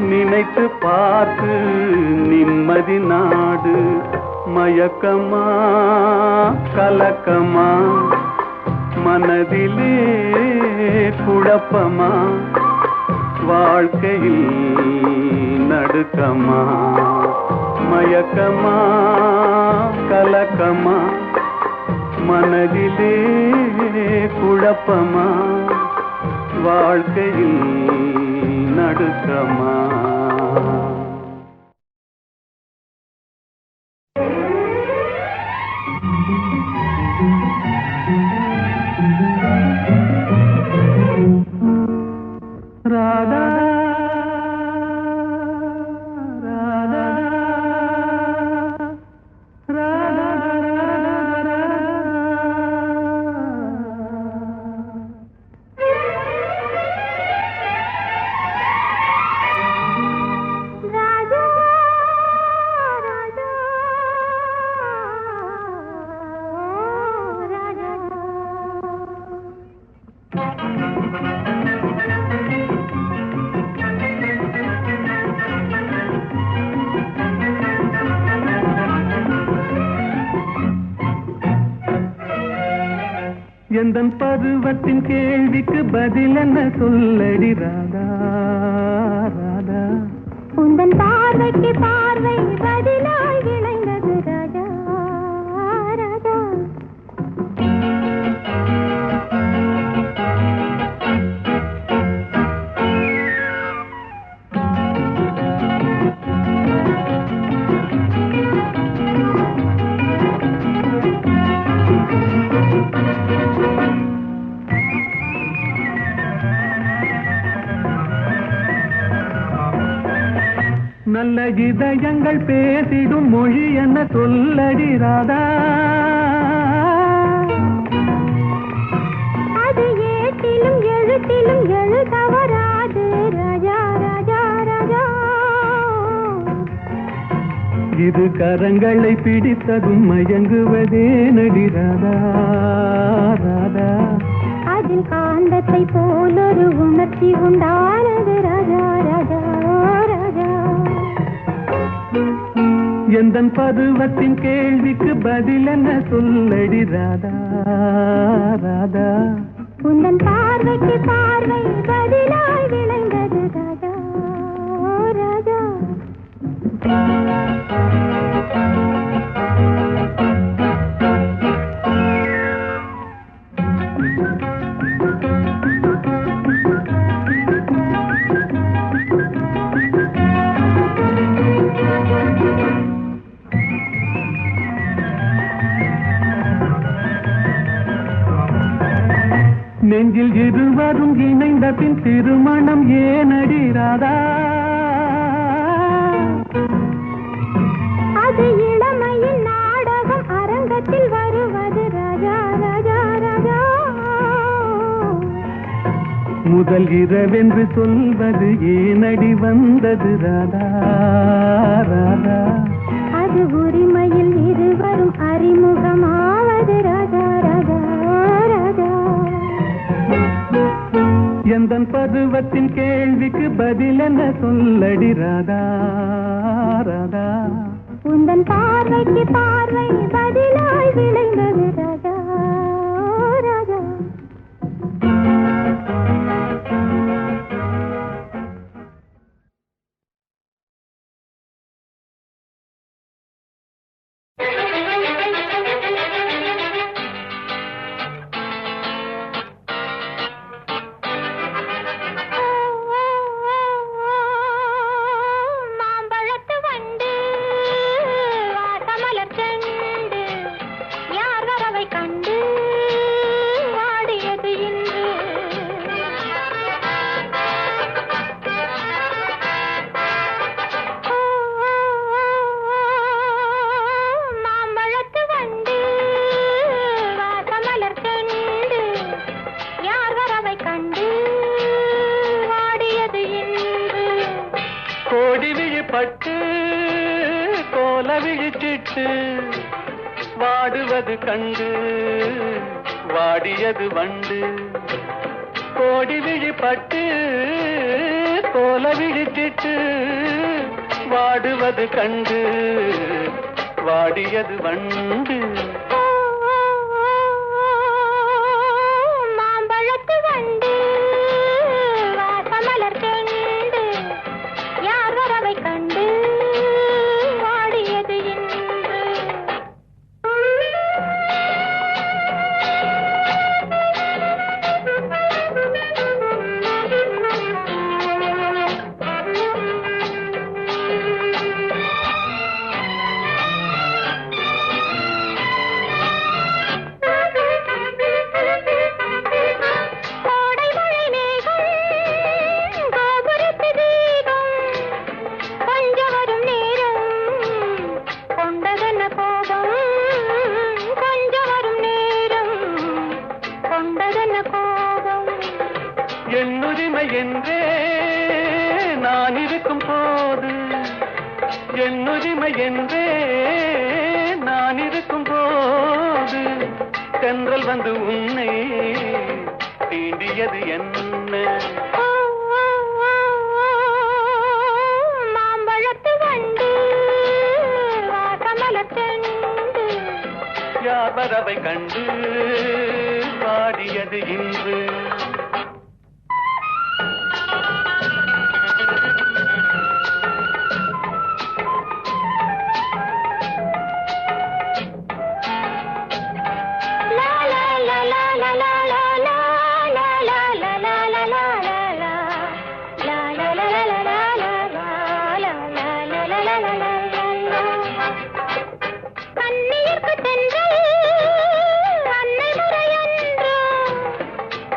நினைத்து பார்த்து நிம்மதி நாடு. மயக்கமா கலக்கமா மனதிலே குழப்பமா, வாழ்க்கையில் நடுக்கமா. மயக்கமா கலக்கமா மனதிலே குழப்பமா வாழ்க்கையில் நடுக்கமா ராதா ராதா ராதா ராஜா ராஜா எந்தன் பருவத்தின் கேள்விக்கு பதில் என்ன சொல்லடி ராதா ராதா உந்தன் பார்வைக்கு பார்வை பதிலாய் விளைந்தது ராஜா ராஜா நல்ல இதயங்கள் பேசிடும் மொழி என்ன சொல்லடி ராதா அது ஏட்டிலும் எழுத்திலும் எழுத வராது ராஜா ராஜா ராஜா இது கரங்களை பிடித்ததும் மயங்குவதே நடி ராதா ராதா அதில் காந்தத்தை போலொரு உணர்ச்சி உண்டானது ராஜா ராஜா ராஜா எந்தன் பருவத்தின் கேள்விக்கு பதில் என்ன சொல்லடி ராதா ராதா உந்தன் பார்வைக்கு பார்வை பதிலாய் விளைந்தது ராஜா ராஜா நெஞ்சில் இருவரும் இணைந்த பின் திருமணம் ஏனடி ராதா அது இளமையின் நாடகம் அரங்கத்தில் வருவது ராஜா ராஜா ராஜா முதல் இரவென்று சொல்வது ஏனடி வந்தது ராதா ராதா அது உரிமையில் இருவரும் அறிமுகமாவது ராஜா ராஜா ராஜா எந்தன் பருவத்தின் கேள்விக்கு பதில் என்ன சொல்லடி ராதா ராதா உந்தன் பார்வைக்கு பார்வை பதிலாய் விளைந்தது ராஜா ராஜா மாம்பழத்து வண்டு வாசமலர் செண்டு யார் வரவை கண்டு வாடியது இன்று மாம்பழத்து வண்டு வாசமலர் செண்டு யார் வரவை கண்டு வாடியது இன்று கோடி விழிப்பட்டு கோல விழிச்சிட்டு வாடுவது கண்டு வாடியது வண்டு கோடி விழிப்பட்டு கோல விழிச்சிட்டு வாடுவது கண்டு வாடியது வண்டு மாம்பழத்து வண்டு வாசமலர் செண்டு யார் வரவை கண்டு வாடியது போது என் உரிமை என்றே நான் இருக்கும் போது தென்றல் வந்து உன்னை தீண்டியது என்ன? மாம்பழத்து வண்டு கமலத்தண்டு யார் வரவை கண்டு பாடியது இன்று?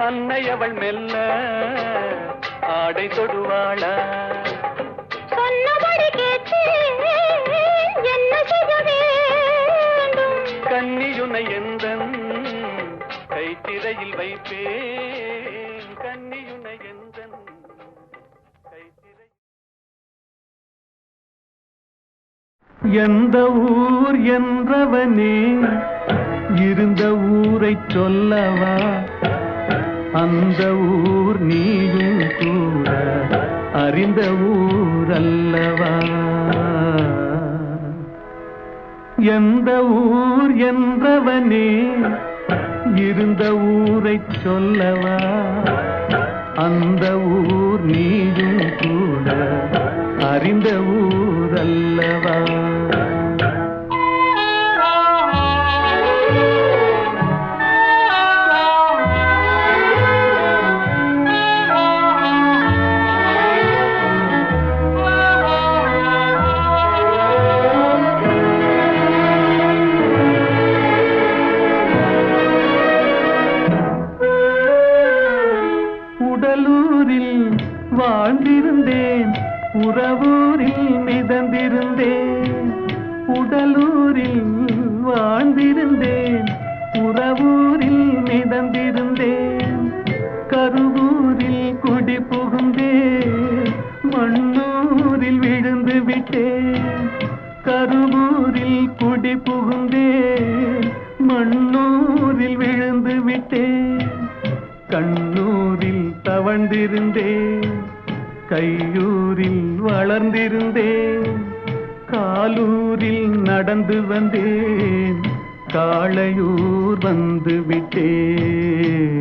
அன்னை அவள் மெல்ல ஆடை தொடுவாளா? சொன்னபடி கேட்டு என்ன செய்ய வேண்டும்? கன்னியுனை எந்தன் கைத்திரையில் வைப்பேன், கன்னியுனை எந்தன் கைத்திரை. எந்த ஊர் என்றவனே இருந்த ஊரை சொல்லவா? அந்த ஊர் நீயும் கூட அறிந்த ஊர் அல்லவா? எந்த ஊர் என்றவனே இருந்த ஊரை சொல்லவா? அந்த ஊர் நீயும் கூட அறிந்த ஊர் அல்லவா? வாழ்ந்திருந்தேன், உறவூரில் மிதந்திருந்தேன். உடலூரில் வாழ்ந்திருந்தேன், உறவூரில் மிதந்திருந்தேன். கருவூரில் குடி புகுந்தேன், மண்ணூரில் விழுந்து விட்டேன். கருவூரில் குடி புகுந்தேன், மண்ணூரில் விழுந்து விட்டேன். கண்ணூரில் தவழ்ந்திருந்தேன், கையூரில் வளர்ந்திருந்தேன். காலூரில் நடந்து வந்தேன், காளையூர் வந்து விட்டேன்.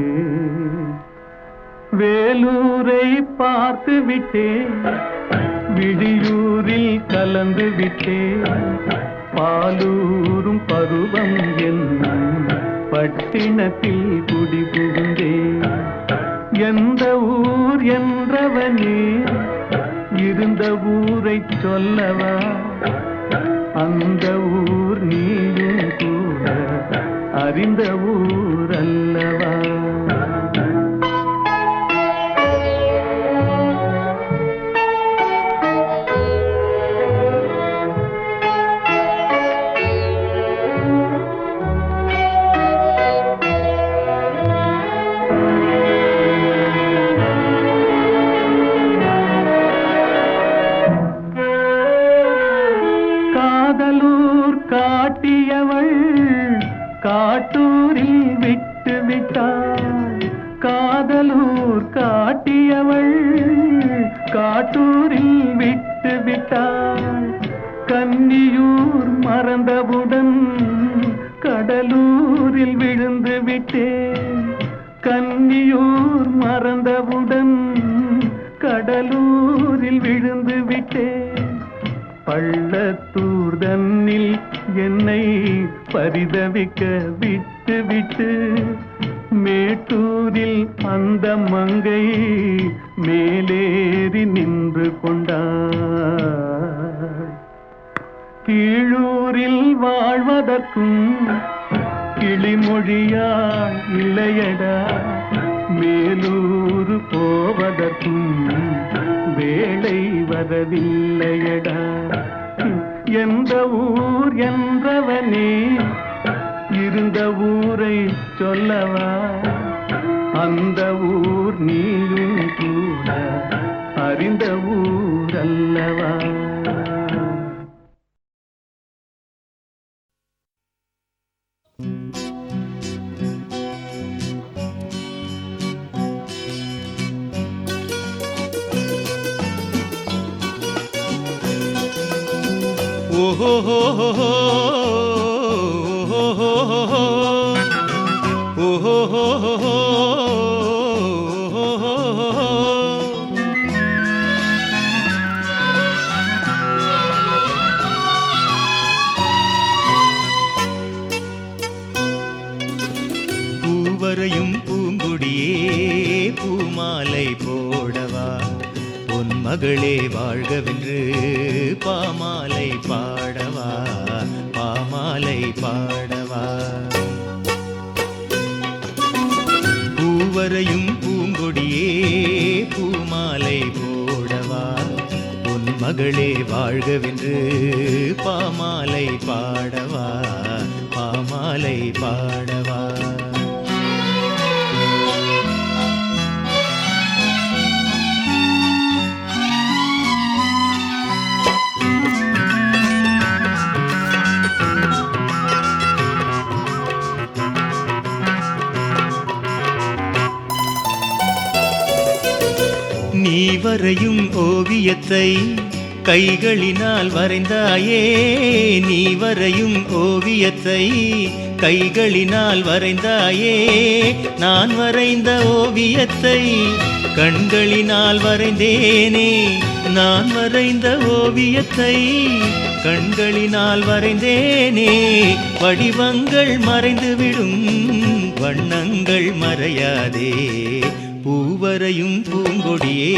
வேலூரை பார்த்து விட்டேன், விடியூரில் கலந்து விட்டேன். பாலூரும் பருவம் என்னும் பட்டினத்தில் குடி புகுந்தேன். எந்த ஊர் என்றவனே இருந்த ஊரை சொல்லவா? அந்த ஊர் நீயும் கூட அறிந்த ஊர் அல்லவா? காதலூர் காட்டியவள் காட்டூரில் விட்டு விட்டாள். காதலூர் காட்டியவள் காட்டூரில் விட்டு விட்டாள். கன்னியூர் மறந்தவுடன் கடலூரில் விழுந்து விட்டேன். கன்னியூர் மறந்தவுடன் கடலூரில் விழுந்து விட்டேன். பள்ளத்தூர் தன்னில் என்னை பரிதவிக்க விட்டு விட்டு மேட்டூரில் அந்த மங்கை மேலேறி நின்று கொண்டாள். கீழூரில் வாழ்வதற்கும் கிளிமொழியாள் இல்லையடா, மேலூர் போவதற்கும் வேளை வரவில்லையடா. எந்த ஊர் என்றவனே இருந்த ஊரை சொல்லவா? அந்த ஊர் நீயும் கூட அறிந்த ஊர் அல்லவா? பூவரையும் பூங்குடியே பூமாலை போடவா, பொன் மகளே வாழ்கவென்று பாமாலை பாடவா, பாமாலை பாடவா. பூவரையும் பூங்கொடியே பூமாலை போடவா, பொன் மகளே வாழ்கவென்று பாமாலை பாடவா, பாமாலை பாடவா. நீ வரையும் ஓவியத்தை கைகளினால் வரைந்தாயே, நீ வரையும் ஓவியத்தை கைகளினால் வரைந்தாயே, நான் வரைந்த ஓவியத்தை கண்களினால் வரைந்தேனே, நான் வரைந்த ஓவியத்தை கண்களினால் வரைந்தேனே. வடிவங்கள் மறைந்துவிடும் வண்ணங்கள் மறையாதே, பூவரையும் பூங்கொடியே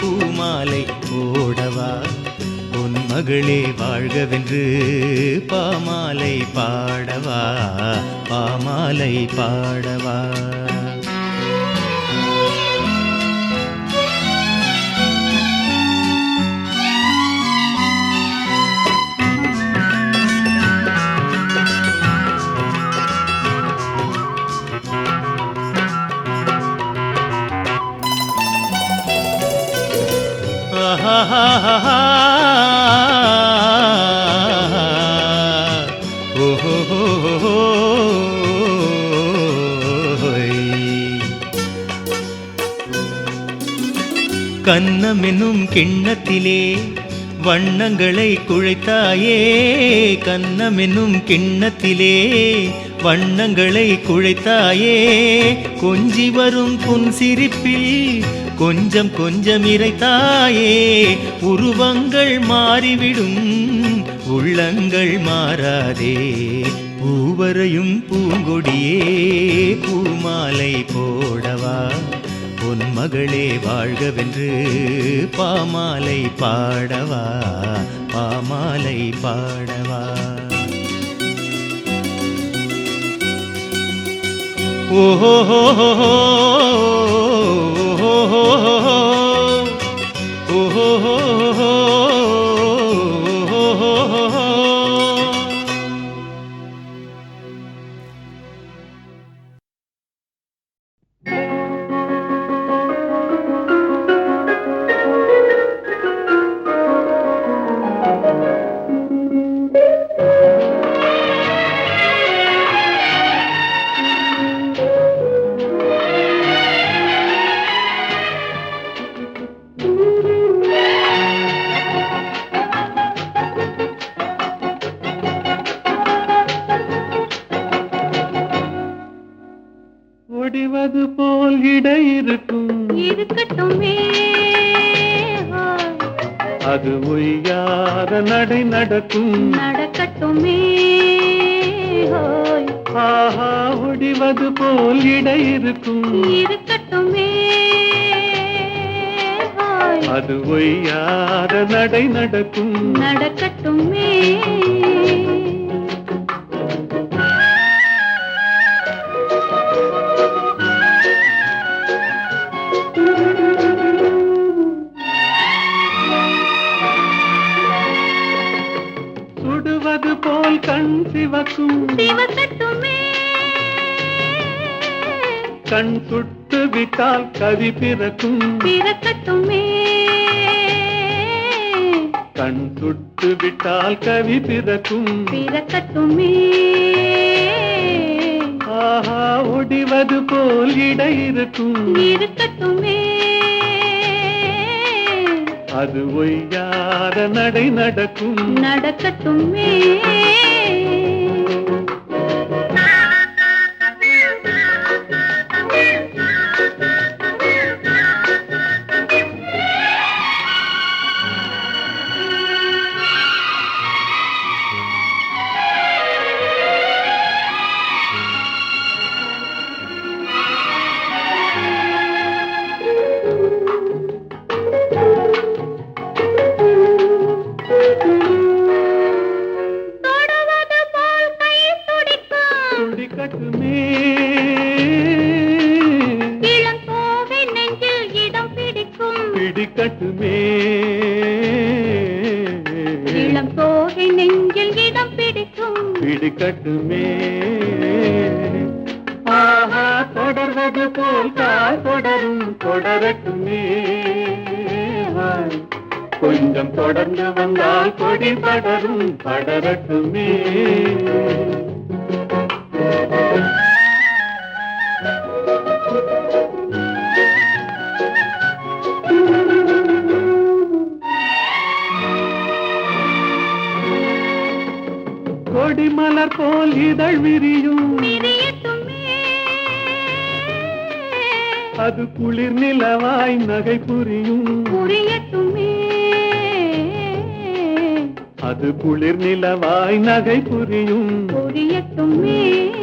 பூமாலை போடவா, பொன் மகளே வாழ்கவென்று பாமாலை பாடவா, பாமாலை பாடவா. கன்னமெனும் கிண்ணத்திலே வண்ணங்களை குழைத்தாயே, கன்னமெனும் கிண்ணத்திலே வண்ணங்களை குழைத்தாயே, கொஞ்சி வரும் புன்சிரிப்பில் கொஞ்சம் கொஞ்சம் இறைத்தாயே, உருவங்கள் மாறிவிடும் உள்ளங்கள் மாறாதே, பூவரையும் பூங்கொடியே பூமாலை போடவா, பொன் மகளே வாழ்கவென்று பாமாலை பாடவா, பாமாலை பாடவா. ஓஹோ ஒடிவது போல் இடை இருக்கும் இருக்கட்டுமே, அது ஒய்யாத நடை நடக்கும் நடக்கட்டுமே. ஆஹா ஒடிவது போல் இடை இருக்கும் இருக்கட்டுமே, அது ஒய்யாத நடை நடக்கும் நடக்கட்டுமே. சுடுவது போல் கண் சிவக்கும் சிவக்கட்டுமே, கண் சுட்டு விட்டால் கவி பிறக்கும் பிறக்கட்டுமே. கண் சுட்டு விட்டால் கவி பிறக்கும். பிறக்கட்டுமே. ஆஹா, ஒடிவது போல் இடை இருக்கும். இருக்கட்டுமே. அது ஒய்யாத நடை நடக்கும். நடக்கட்டுமே. துடிக்கட்டுமே. இளங்கோவை நெஞ்சில் இடம் பிடிக்கும். பிடிக்கட்டுமே. இளங்கோவை நெஞ்சில் இடம் பிடிக்கும். பிடிக்கட்டுமே. ஆஹா, தொடர்வது போல் தாய் தொடரும். தொடரட்டுமே. கொஞ்சம் தொடர்ந்து வந்தால் கொடி படரும். படரட்டுமே. கொடிமலர் போல் இதழ் விரியும். பிரியட்டுமே. அது குளிர் நிலவாய் நகை புரியும். புரியட்டுமே. அது குளிர் நிலவாய் நகை புரியும். புரியட்டுமே.